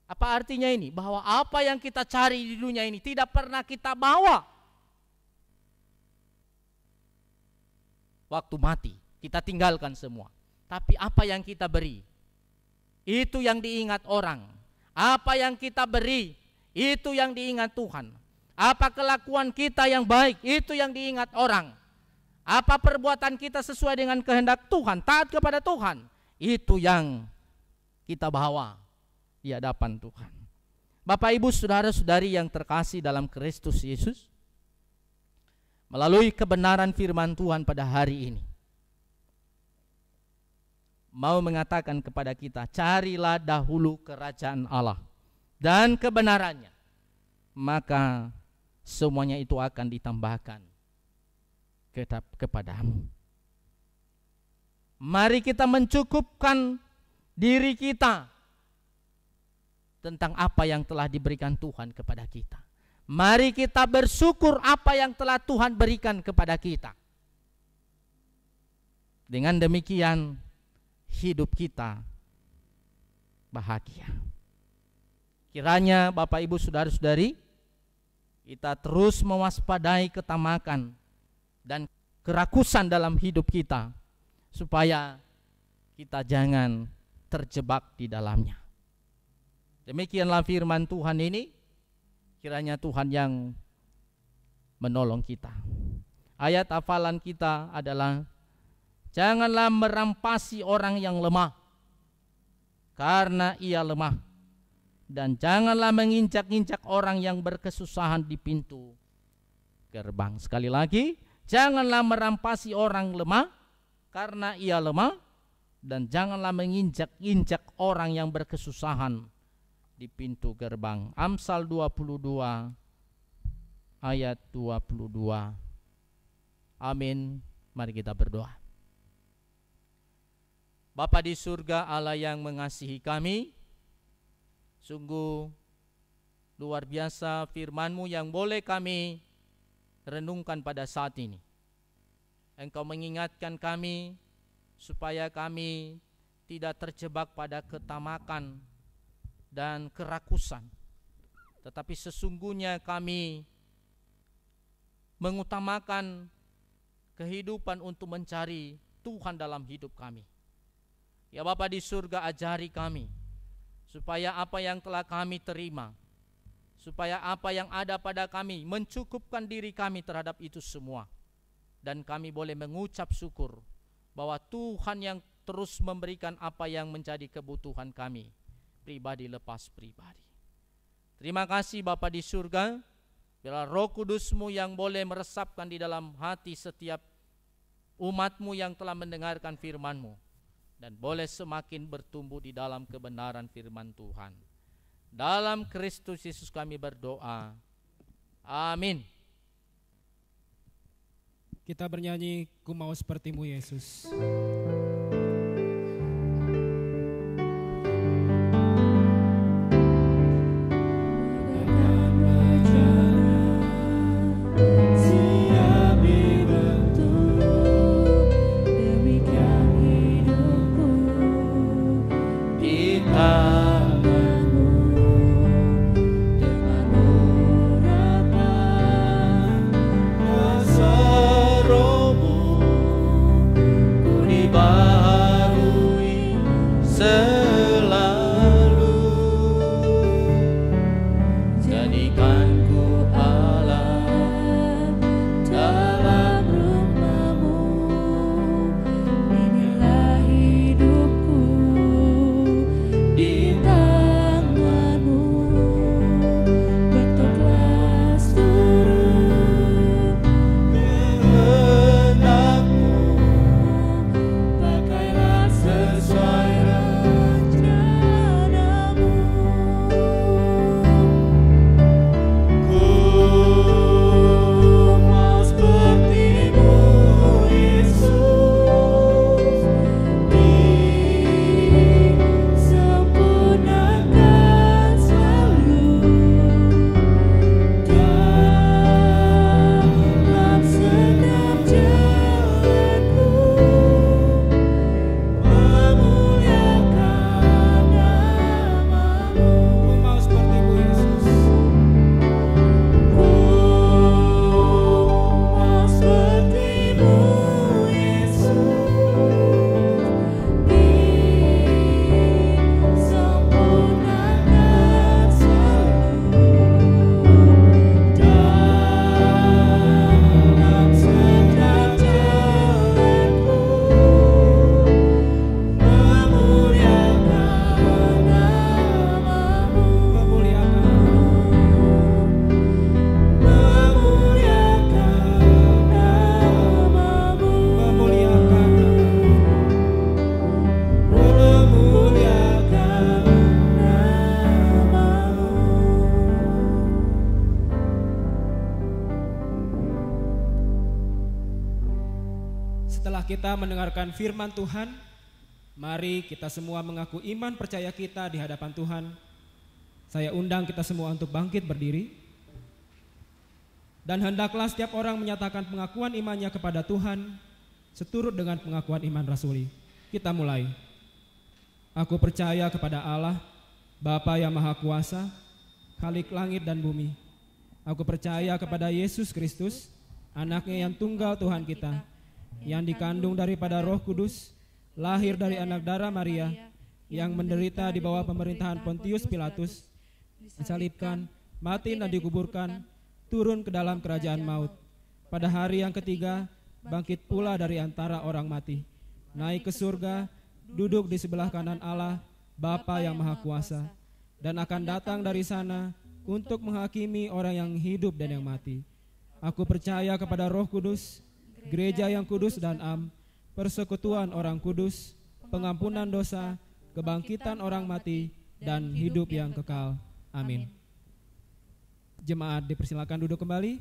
Apa artinya ini? Bahwa apa yang kita cari di dunia ini tidak pernah kita bawa. Waktu mati kita tinggalkan semua. Tapi apa yang kita beri itu yang diingat orang. Apa yang kita beri itu yang diingat Tuhan. Apa kelakuan kita yang baik itu yang diingat orang. Apa perbuatan kita sesuai dengan kehendak Tuhan, taat kepada Tuhan, itu yang kita bawa di hadapan Tuhan. Bapak, Ibu, saudara-saudari yang terkasih dalam Kristus Yesus, melalui kebenaran firman Tuhan pada hari ini, mau mengatakan kepada kita, carilah dahulu kerajaan Allah dan kebenarannya, maka semuanya itu akan ditambahkan kepadamu. Mari kita mencukupkan diri kita tentang apa yang telah diberikan Tuhan kepada kita. Mari kita bersyukur apa yang telah Tuhan berikan kepada kita. Dengan demikian hidup kita bahagia. Kiranya Bapak, Ibu, saudara-saudari, kita terus mewaspadai ketamakan dan kerakusan dalam hidup kita, supaya kita jangan terjebak di dalamnya. Demikianlah firman Tuhan ini. Kiranya Tuhan yang menolong kita. Ayat hafalan kita adalah, janganlah merampasi orang yang lemah, karena ia lemah, dan janganlah menginjak-injak orang yang berkesusahan di pintu gerbang. Sekali lagi, janganlah merampasi orang lemah, karena ia lemah, dan janganlah menginjak-injak orang yang berkesusahan di pintu gerbang. Amsal 22 ayat 22. Amin. Mari kita berdoa. Bapa di surga, Allah yang mengasihi kami, sungguh luar biasa firman-Mu yang boleh kami renungkan pada saat ini. Engkau mengingatkan kami supaya kami tidak terjebak pada ketamakan dan kerakusan, tetapi sesungguhnya kami mengutamakan kehidupan untuk mencari Tuhan dalam hidup kami. Ya Bapa di surga, ajari kami supaya apa yang telah kami terima, supaya apa yang ada pada kami mencukupkan diri kami terhadap itu semua, dan kami boleh mengucap syukur bahwa Tuhan yang terus memberikan apa yang menjadi kebutuhan kami, pribadi lepas pribadi. Terima kasih Bapa di surga, bila Roh Kudus-Mu yang boleh meresapkan di dalam hati setiap umat-Mu yang telah mendengarkan firman-Mu, dan boleh semakin bertumbuh di dalam kebenaran firman Tuhan. Dalam Kristus Yesus kami berdoa. Amin. Kita bernyanyi, Ku Mau Seperti-Mu Yesus. Setelah kita mendengarkan firman Tuhan, mari kita semua mengaku iman percaya kita di hadapan Tuhan. Saya undang kita semua untuk bangkit berdiri. Dan hendaklah setiap orang menyatakan pengakuan imannya kepada Tuhan seturut dengan pengakuan iman rasuli. Kita mulai. Aku percaya kepada Allah, Bapa yang Maha Kuasa, Khalik langit dan bumi. Aku percaya kepada Yesus Kristus, anaknya yang tunggal Tuhan kita, yang dikandung daripada Roh Kudus, lahir dari anak darah Maria, yang menderita di bawah pemerintahan Pontius Pilatus, disalibkan, mati dan dikuburkan, turun ke dalam kerajaan maut. Pada hari yang ketiga, bangkit pula dari antara orang mati, naik ke surga, duduk di sebelah kanan Allah, Bapa yang Maha Kuasa, dan akan datang dari sana untuk menghakimi orang yang hidup dan yang mati. Aku percaya kepada Roh Kudus, gereja yang kudus dan am, persekutuan orang kudus, pengampunan dosa, kebangkitan orang mati, dan hidup yang kekal. Amin. Jemaat dipersilakan duduk kembali.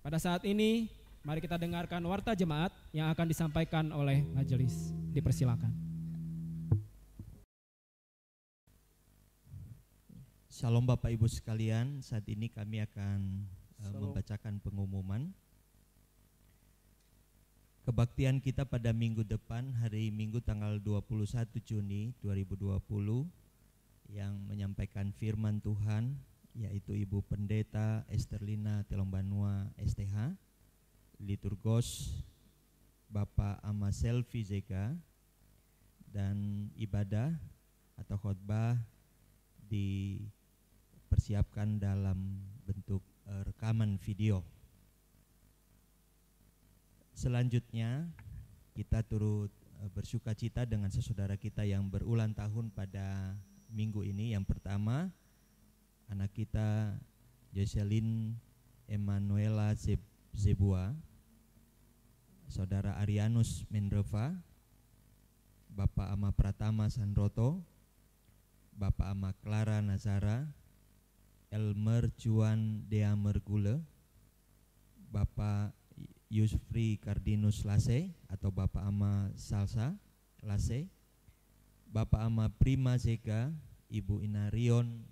Pada saat ini, mari kita dengarkan warta jemaat yang akan disampaikan oleh majelis. Dipersilakan. Shalom Bapak Ibu sekalian, saat ini kami akan membacakan pengumuman kebaktian kita pada minggu depan, hari Minggu tanggal 21 Juni 2020, yang menyampaikan firman Tuhan yaitu Ibu Pendeta Esterlina Telombanua STH, liturgos Bapak Amaselvi Zeka, dan ibadah atau khotbah dipersiapkan dalam bentuk rekaman video. Selanjutnya, kita turut bersuka cita dengan saudara kita yang berulang tahun pada minggu ini. Yang pertama, anak kita Jocelyn Emanuela Zebua, saudara Arianus Mendreva, Bapak Ama Pratama Sandroto, Bapak Ama Clara Nazara, Elmer Juan Deamer Gule, Bapak Yusfri Kardinus Lase atau Bapak Ama Salsa Lase, Bapak Ama Prima Zega, Ibu Inarion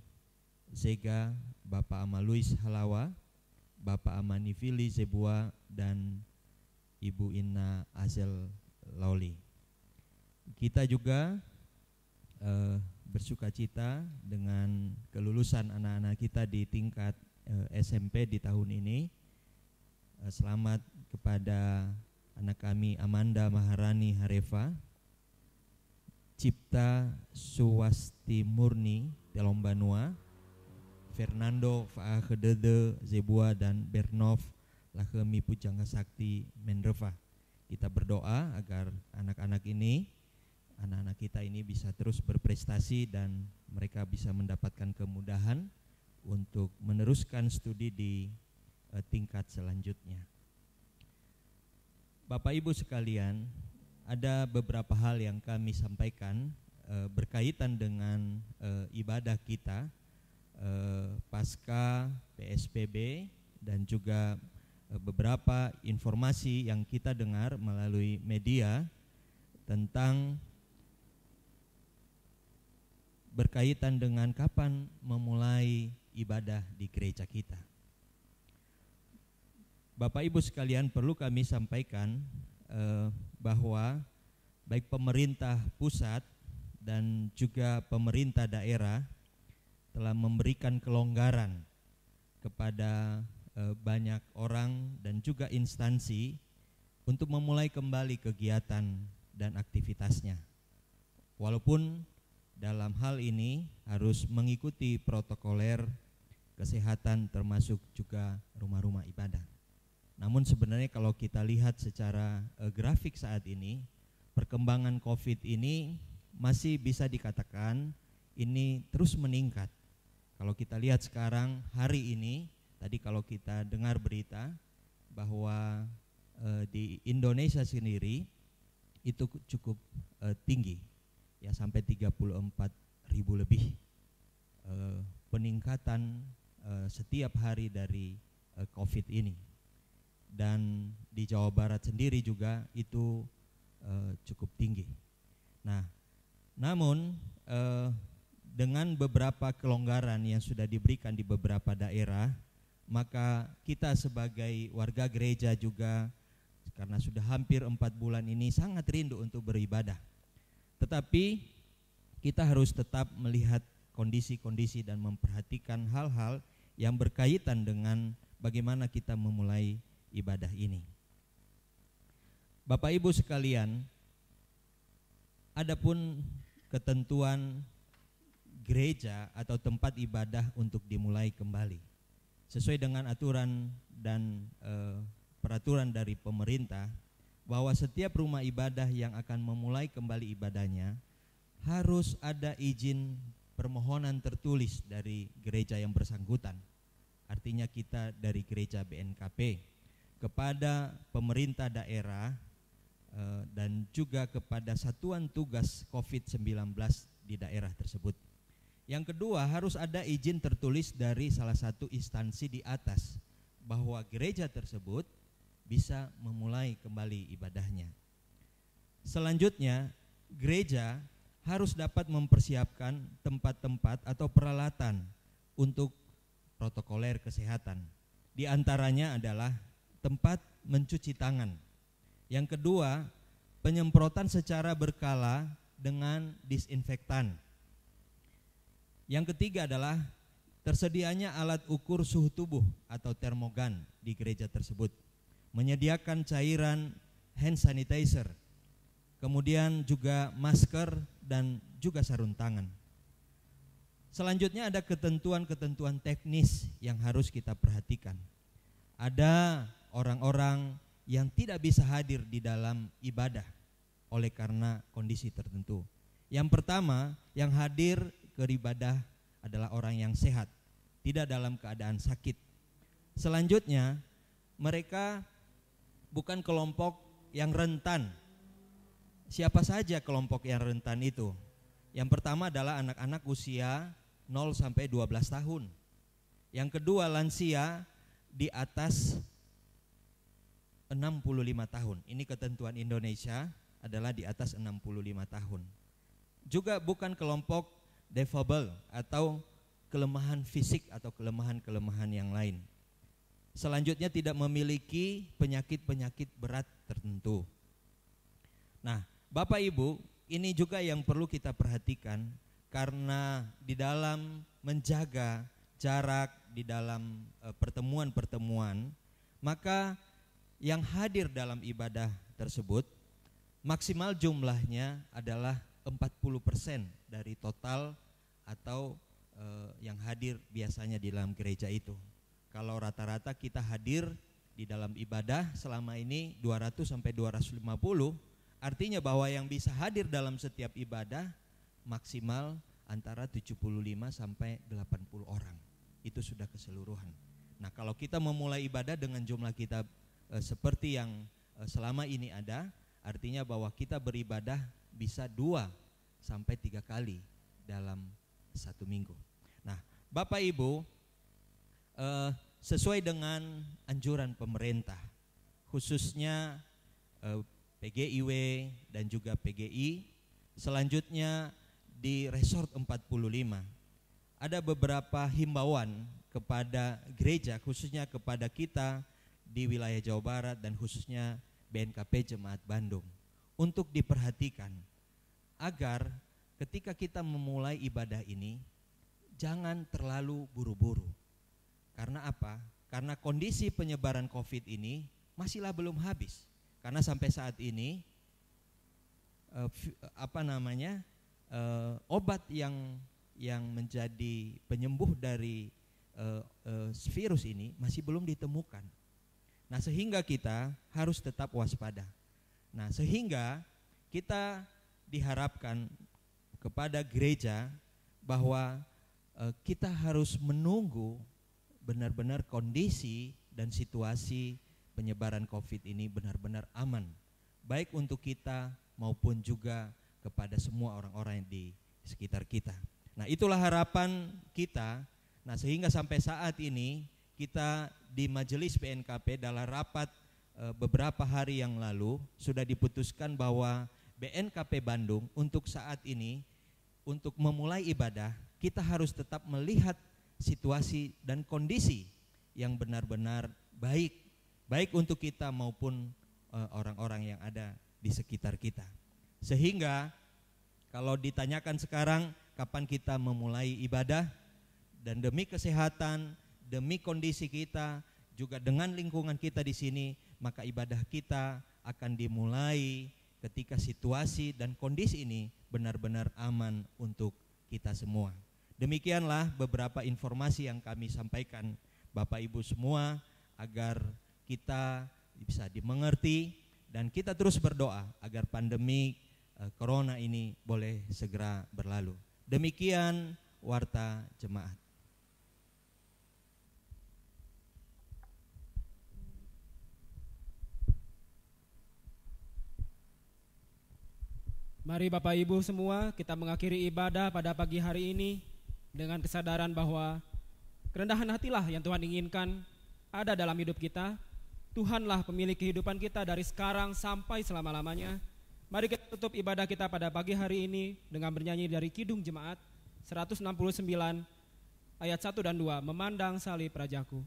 Zega, Bapak Ama Luis Halawa, Bapak Ama Nifili Zebua, dan Ibu Ina Azel Lauli. Kita juga bersuka cita dengan kelulusan anak-anak kita di tingkat SMP di tahun ini. Selamat kepada anak kami Amanda Maharani Hareva, Cipta Suwasti Murni Telombanua, Fernando Faahedede Zebua, dan Bernov Lahemi Pujangga Sakti Mendreva. Kita berdoa agar anak-anak kita ini bisa terus berprestasi dan mereka bisa mendapatkan kemudahan untuk meneruskan studi di tingkat selanjutnya. Bapak Ibu sekalian, ada beberapa hal yang kami sampaikan berkaitan dengan ibadah kita pasca PSBB, dan juga beberapa informasi yang kita dengar melalui media tentang berkaitan dengan kapan memulai ibadah di gereja kita. Bapak Ibu sekalian, perlu kami sampaikan bahwa baik pemerintah pusat dan juga pemerintah daerah telah memberikan kelonggaran kepada banyak orang dan juga instansi untuk memulai kembali kegiatan dan aktivitasnya. Walaupun dalam hal ini harus mengikuti protokoler kesehatan termasuk juga rumah-rumah ibadah. Namun sebenarnya kalau kita lihat secara grafik saat ini, perkembangan COVID ini masih bisa dikatakan ini terus meningkat. Kalau kita lihat sekarang hari ini, tadi kalau kita dengar berita bahwa di Indonesia sendiri itu cukup tinggi, ya sampai 34.000 lebih peningkatan setiap hari dari COVID ini. Dan di Jawa Barat sendiri juga itu cukup tinggi. Nah, namun dengan beberapa kelonggaran yang sudah diberikan di beberapa daerah, maka kita sebagai warga gereja juga karena sudah hampir 4 bulan ini sangat rindu untuk beribadah. Tetapi kita harus tetap melihat kondisi-kondisi dan memperhatikan hal-hal yang berkaitan dengan bagaimana kita memulai ibadah ini. Bapak Ibu sekalian, adapun ketentuan gereja atau tempat ibadah untuk dimulai kembali sesuai dengan aturan dan peraturan dari pemerintah, bahwa setiap rumah ibadah yang akan memulai kembali ibadahnya harus ada izin permohonan tertulis dari gereja yang bersangkutan. Artinya kita dari gereja BNKP kepada pemerintah daerah dan juga kepada satuan tugas COVID-19 di daerah tersebut. Yang kedua, harus ada izin tertulis dari salah satu instansi di atas bahwa gereja tersebut bisa memulai kembali ibadahnya. Selanjutnya, gereja harus dapat mempersiapkan tempat-tempat atau peralatan untuk protokoler kesehatan. Di antaranya adalah tempat mencuci tangan. Yang kedua, penyemprotan secara berkala dengan disinfektan. Yang ketiga adalah tersedianya alat ukur suhu tubuh atau termogan di gereja tersebut. Menyediakan cairan hand sanitizer, kemudian juga masker dan juga sarung tangan. Selanjutnya ada ketentuan-ketentuan teknis yang harus kita perhatikan. Ada orang-orang yang tidak bisa hadir di dalam ibadah oleh karena kondisi tertentu. Yang pertama, yang hadir ke ibadah adalah orang yang sehat, tidak dalam keadaan sakit. Selanjutnya, mereka bukan kelompok yang rentan. Siapa saja kelompok yang rentan itu? Yang pertama adalah anak-anak usia 0 sampai 12 tahun. Yang kedua, lansia di atas 65 tahun. Ini ketentuan Indonesia adalah di atas 65 tahun. Juga bukan kelompok defable atau kelemahan fisik atau kelemahan-kelemahan yang lain. Selanjutnya, tidak memiliki penyakit-penyakit berat tertentu. Nah, Bapak Ibu, ini juga yang perlu kita perhatikan, karena di dalam menjaga jarak, di dalam pertemuan-pertemuan, maka yang hadir dalam ibadah tersebut maksimal jumlahnya adalah 40% dari total atau yang hadir biasanya di dalam gereja itu. Kalau rata-rata kita hadir di dalam ibadah selama ini 200 sampai 250, artinya bahwa yang bisa hadir dalam setiap ibadah maksimal antara 75 sampai 80 orang. Itu sudah keseluruhan. Nah, kalau kita memulai ibadah dengan jumlah kita seperti yang selama ini ada, artinya bahwa kita beribadah bisa 2 sampai 3 kali dalam 1 minggu. Nah, Bapak Ibu, sesuai dengan anjuran pemerintah, khususnya PGIW dan juga PGI, selanjutnya di Resort 45 ada beberapa himbauan kepada gereja, khususnya kepada kita di wilayah Jawa Barat dan khususnya BNKP Jemaat Bandung, untuk diperhatikan agar ketika kita memulai ibadah ini jangan terlalu buru-buru. Karena apa? Karena kondisi penyebaran COVID ini masihlah belum habis. Karena sampai saat ini obat yang menjadi penyembuh dari virus ini masih belum ditemukan. Nah, sehingga kita harus tetap waspada. Nah, sehingga kita diharapkan kepada gereja bahwa kita harus menunggu benar-benar kondisi dan situasi penyebaran COVID ini benar-benar aman, baik untuk kita maupun juga kepada semua orang-orang yang di sekitar kita. Nah, itulah harapan kita. Nah, sehingga sampai saat ini kita di Majelis BNKP dalam rapat beberapa hari yang lalu sudah diputuskan bahwa BNKP Bandung untuk saat ini, untuk memulai ibadah, kita harus tetap melihat situasi dan kondisi yang benar-benar baik untuk kita maupun orang-orang yang ada di sekitar kita. Sehingga kalau ditanyakan sekarang kapan kita memulai ibadah, dan demi kesehatan, demi kondisi kita, juga dengan lingkungan kita di sini, maka ibadah kita akan dimulai ketika situasi dan kondisi ini benar-benar aman untuk kita semua. Demikianlah beberapa informasi yang kami sampaikan Bapak Ibu semua, agar kita bisa dimengerti dan kita terus berdoa agar pandemi corona ini boleh segera berlalu. Demikian warta jemaat. Mari Bapak Ibu semua, kita mengakhiri ibadah pada pagi hari ini dengan kesadaran bahwa kerendahan hatilah yang Tuhan inginkan ada dalam hidup kita. Tuhanlah pemilik kehidupan kita dari sekarang sampai selama-lamanya. Mari kita tutup ibadah kita pada pagi hari ini dengan bernyanyi dari Kidung Jemaat 169 ayat 1 dan 2, Memandang Salib Rajaku.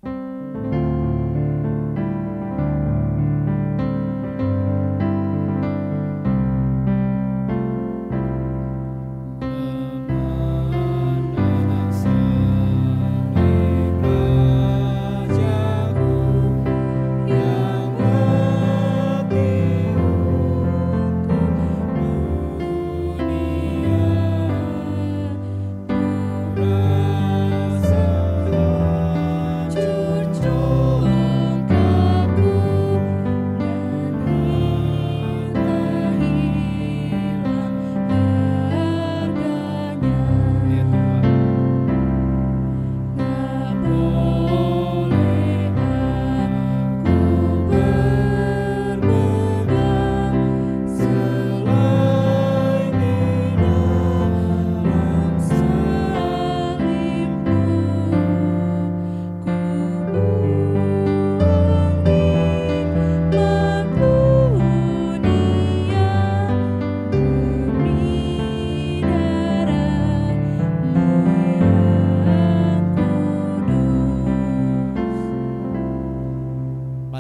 Juru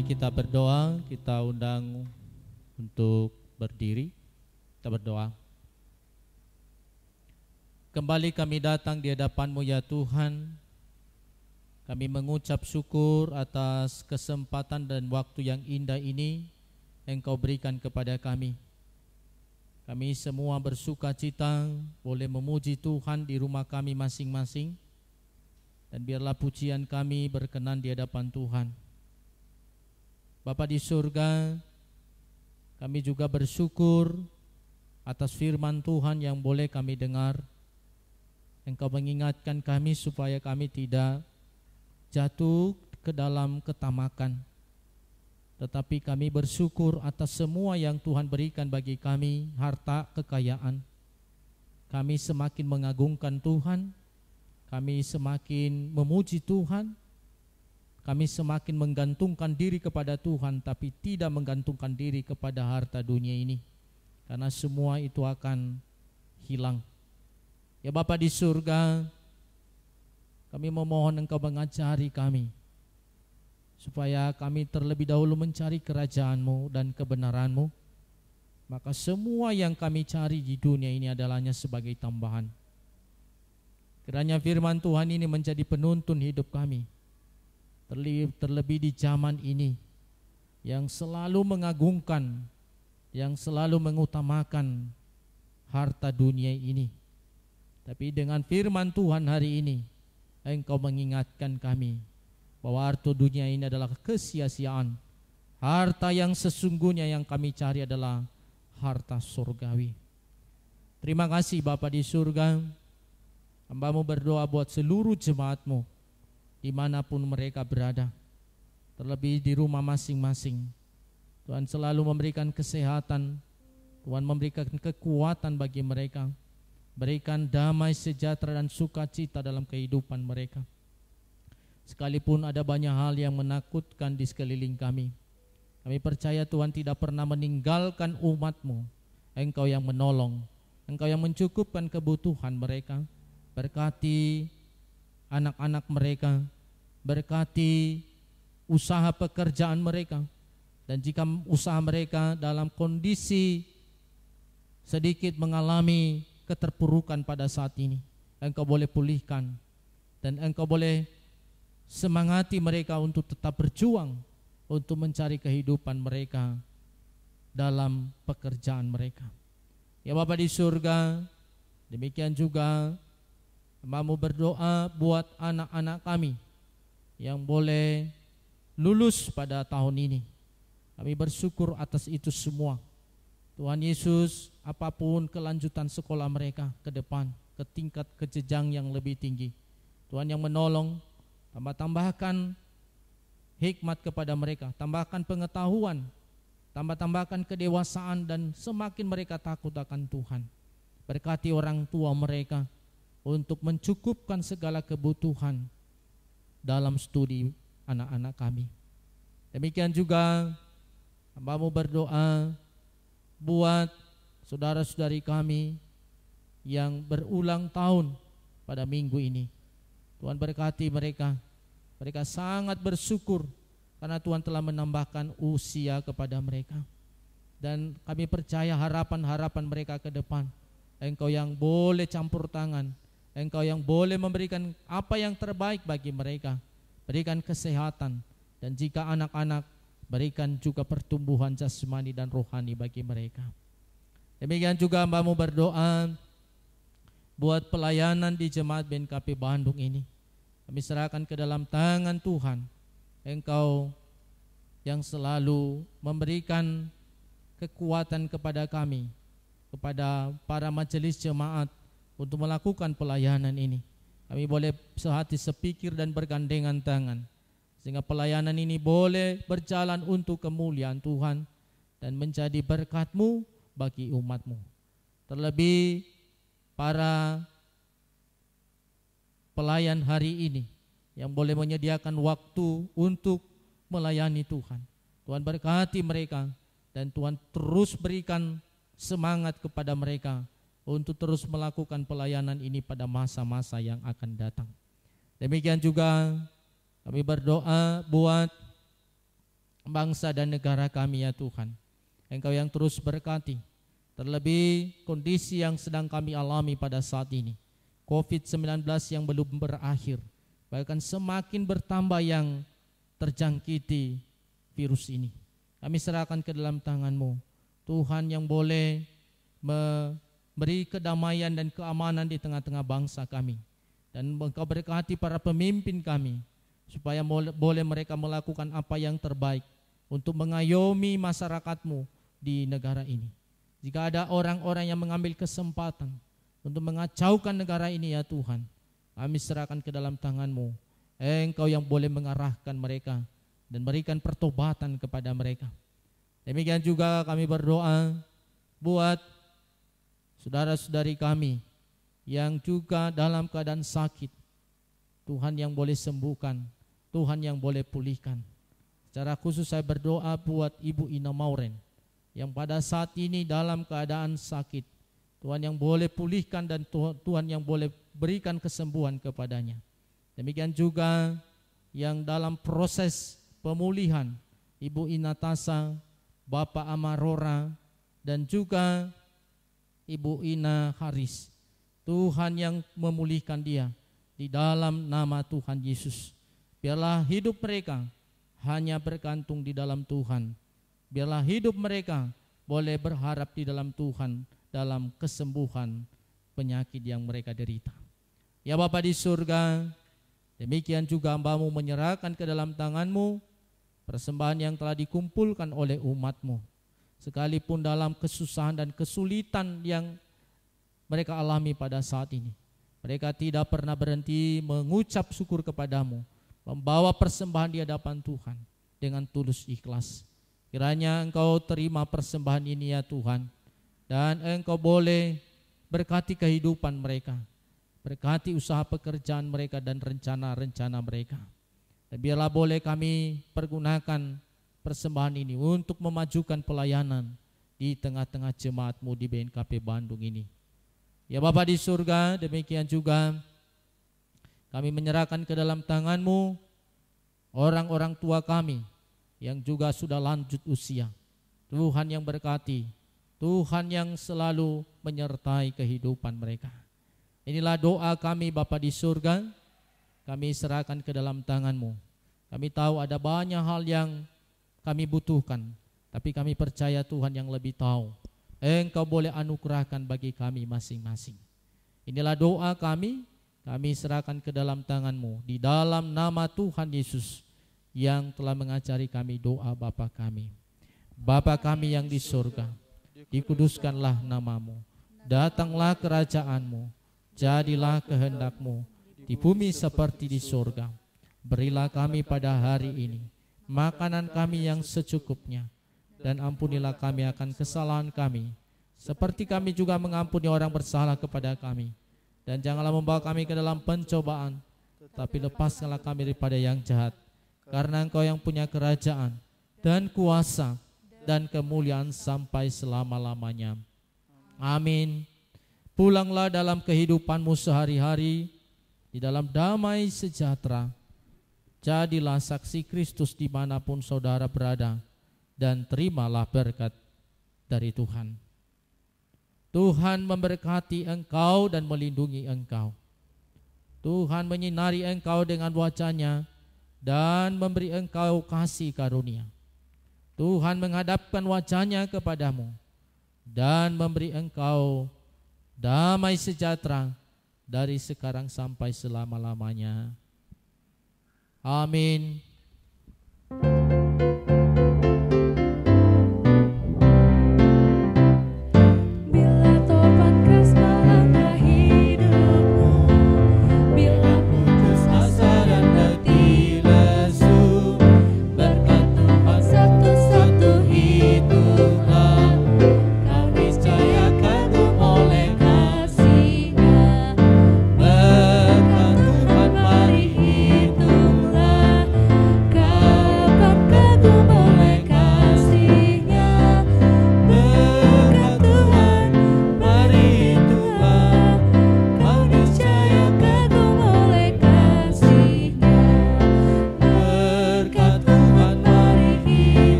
Mari kita berdoa, kita undang untuk berdiri, kita berdoa. Kembali kami datang di hadapan-Mu ya Tuhan. Kami mengucap syukur atas kesempatan dan waktu yang indah ini Engkau berikan kepada kami. Kami semua bersuka cita boleh memuji Tuhan di rumah kami masing-masing. Dan biarlah pujian kami berkenan di hadapan Tuhan. Bapa di surga, kami juga bersyukur atas firman Tuhan yang boleh kami dengar. Engkau mengingatkan kami supaya kami tidak jatuh ke dalam ketamakan. Tetapi kami bersyukur atas semua yang Tuhan berikan bagi kami, harta, kekayaan. Kami semakin mengagungkan Tuhan, kami semakin memuji Tuhan, kami semakin menggantungkan diri kepada Tuhan, tapi tidak menggantungkan diri kepada harta dunia ini. Karena semua itu akan hilang. Ya Bapa di surga, kami memohon Engkau mengajari kami, supaya kami terlebih dahulu mencari kerajaan-Mu dan kebenaran-Mu. Maka semua yang kami cari di dunia ini adalahnya sebagai tambahan. Kiranya firman Tuhan ini menjadi penuntun hidup kami, terlebih di zaman ini yang selalu mengagungkan, yang selalu mengutamakan harta dunia ini. Tapi dengan firman Tuhan hari ini, Engkau mengingatkan kami bahwa harta dunia ini adalah kesia-siaan. Harta yang sesungguhnya yang kami cari adalah harta surgawi. Terima kasih Bapa di surga. Hamba-Mu berdoa buat seluruh jemaat-Mu dimanapun mereka berada, terlebih di rumah masing-masing. Tuhan selalu memberikan kesehatan, Tuhan memberikan kekuatan bagi mereka, berikan damai sejahtera dan sukacita dalam kehidupan mereka. Sekalipun ada banyak hal yang menakutkan di sekeliling kami, kami percaya Tuhan tidak pernah meninggalkan umat-Mu. Engkau yang menolong, Engkau yang mencukupkan kebutuhan mereka. Berkati anak-anak mereka, berkati usaha pekerjaan mereka. Dan jika usaha mereka dalam kondisi sedikit mengalami keterpurukan pada saat ini, Engkau boleh pulihkan. Dan Engkau boleh semangati mereka untuk tetap berjuang untuk mencari kehidupan mereka dalam pekerjaan mereka. Ya Bapa di surga, demikian juga Hamba-Mu berdoa buat anak-anak kami yang boleh lulus pada tahun ini. Kami bersyukur atas itu semua. Tuhan Yesus, apapun kelanjutan sekolah mereka ke depan, ke tingkat ke jenjang yang lebih tinggi, Tuhan yang menolong. Tambahkan hikmat kepada mereka, tambahkan pengetahuan, tambahkan kedewasaan, dan semakin mereka takut akan Tuhan. Berkati orang tua mereka untuk mencukupkan segala kebutuhan dalam studi anak-anak kami. Demikian juga Hamba-Mu berdoa buat saudara-saudari kami yang berulang tahun pada minggu ini. Tuhan berkati mereka. Mereka sangat bersyukur karena Tuhan telah menambahkan usia kepada mereka. Dan kami percaya harapan-harapan mereka ke depan, Engkau yang boleh campur tangan, Engkau yang boleh memberikan apa yang terbaik bagi mereka. Berikan kesehatan, dan jika anak-anak, berikan juga pertumbuhan jasmani dan rohani bagi mereka. Demikian juga Hamba-Mu berdoa buat pelayanan di Jemaat BNKP Bandung ini. Kami serahkan ke dalam tangan Tuhan. Engkau yang selalu memberikan kekuatan kepada kami, kepada para majelis jemaat untuk melakukan pelayanan ini. Kami boleh sehati sepikir dan bergandengan tangan, sehingga pelayanan ini boleh berjalan untuk kemuliaan Tuhan dan menjadi berkat-Mu bagi umat-Mu. Terlebih para pelayan hari ini yang boleh menyediakan waktu untuk melayani Tuhan. Tuhan berkati mereka, dan Tuhan terus berikan semangat kepada mereka untuk terus melakukan pelayanan ini pada masa-masa yang akan datang. Demikian juga kami berdoa buat bangsa dan negara kami ya Tuhan. Engkau yang terus berkati, terlebih kondisi yang sedang kami alami pada saat ini, COVID-19 yang belum berakhir, bahkan semakin bertambah yang terjangkiti virus ini. Kami serahkan ke dalam tangan-Mu, Tuhan yang boleh memberi kedamaian dan keamanan di tengah-tengah bangsa kami. Dan Engkau berkati para pemimpin kami, supaya boleh mereka melakukan apa yang terbaik untuk mengayomi masyarakat-Mu di negara ini. Jika ada orang-orang yang mengambil kesempatan untuk mengacaukan negara ini ya Tuhan, kami serahkan ke dalam tangan-Mu. Engkau yang boleh mengarahkan mereka dan berikan pertobatan kepada mereka. Demikian juga kami berdoa buat saudara-saudari kami yang juga dalam keadaan sakit. Tuhan yang boleh sembuhkan, Tuhan yang boleh pulihkan. Secara khusus saya berdoa buat Ibu Ina Mauren yang pada saat ini dalam keadaan sakit. Tuhan yang boleh pulihkan dan Tuhan yang boleh berikan kesembuhan kepadanya. Demikian juga yang dalam proses pemulihan, Ibu Inatasa, Bapak Amarora, dan juga Ibu Ina Haris. Tuhan yang memulihkan dia di dalam nama Tuhan Yesus. Biarlah hidup mereka hanya bergantung di dalam Tuhan. Biarlah hidup mereka boleh berharap di dalam Tuhan, dalam kesembuhan penyakit yang mereka derita. Ya Bapa di surga, demikian juga hamba-Mu menyerahkan ke dalam tangan-Mu persembahan yang telah dikumpulkan oleh umat-Mu. Sekalipun dalam kesusahan dan kesulitan yang mereka alami pada saat ini, mereka tidak pernah berhenti mengucap syukur kepada-Mu, membawa persembahan di hadapan Tuhan dengan tulus ikhlas. Kiranya Engkau terima persembahan ini ya Tuhan, dan Engkau boleh berkati kehidupan mereka, berkati usaha pekerjaan mereka dan rencana-rencana mereka. Dan biarlah boleh kami pergunakan persembahan ini untuk memajukan pelayanan di tengah-tengah jemaat-Mu di BNKP Bandung ini. Ya Bapa di surga, demikian juga kami menyerahkan ke dalam tangan-Mu orang-orang tua kami yang juga sudah lanjut usia. Tuhan yang berkati, Tuhan yang selalu menyertai kehidupan mereka. Inilah doa kami Bapa di surga, kami serahkan ke dalam tangan-Mu. Kami tahu ada banyak hal yang kami butuhkan, tapi kami percaya Tuhan yang lebih tahu. Engkau boleh anugerahkan bagi kami masing-masing. Inilah doa kami serahkan ke dalam tangan-Mu, di dalam nama Tuhan Yesus yang telah mengajari kami doa Bapa kami. Bapa kami yang di surga, dikuduskanlah nama-Mu, datanglah kerajaan-Mu, jadilah kehendak-Mu di bumi seperti di surga. Berilah kami pada hari ini makanan kami yang secukupnya, dan ampunilah kami akan kesalahan kami, seperti kami juga mengampuni orang bersalah kepada kami. Dan janganlah membawa kami ke dalam pencobaan, tapi lepaskanlah kami daripada yang jahat. Karena Engkau yang punya kerajaan dan kuasa dan kemuliaan sampai selama-lamanya. Amin. Pulanglah dalam kehidupan-Mu sehari-hari di dalam damai sejahtera. Jadilah saksi Kristus dimanapun saudara berada, dan terimalah berkat dari Tuhan. Tuhan memberkati engkau dan melindungi engkau. Tuhan menyinari engkau dengan wajah-Nya dan memberi engkau kasih karunia. Tuhan menghadapkan wajah-Nya kepadamu dan memberi engkau damai sejahtera dari sekarang sampai selama-lamanya. Amin.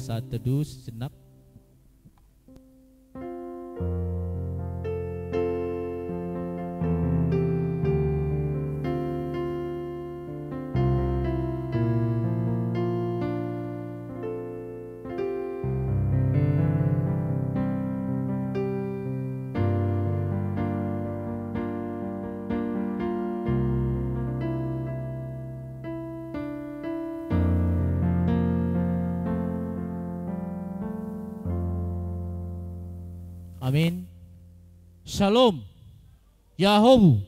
saat teduh sejenak. Amin. Shalom. Yahobu.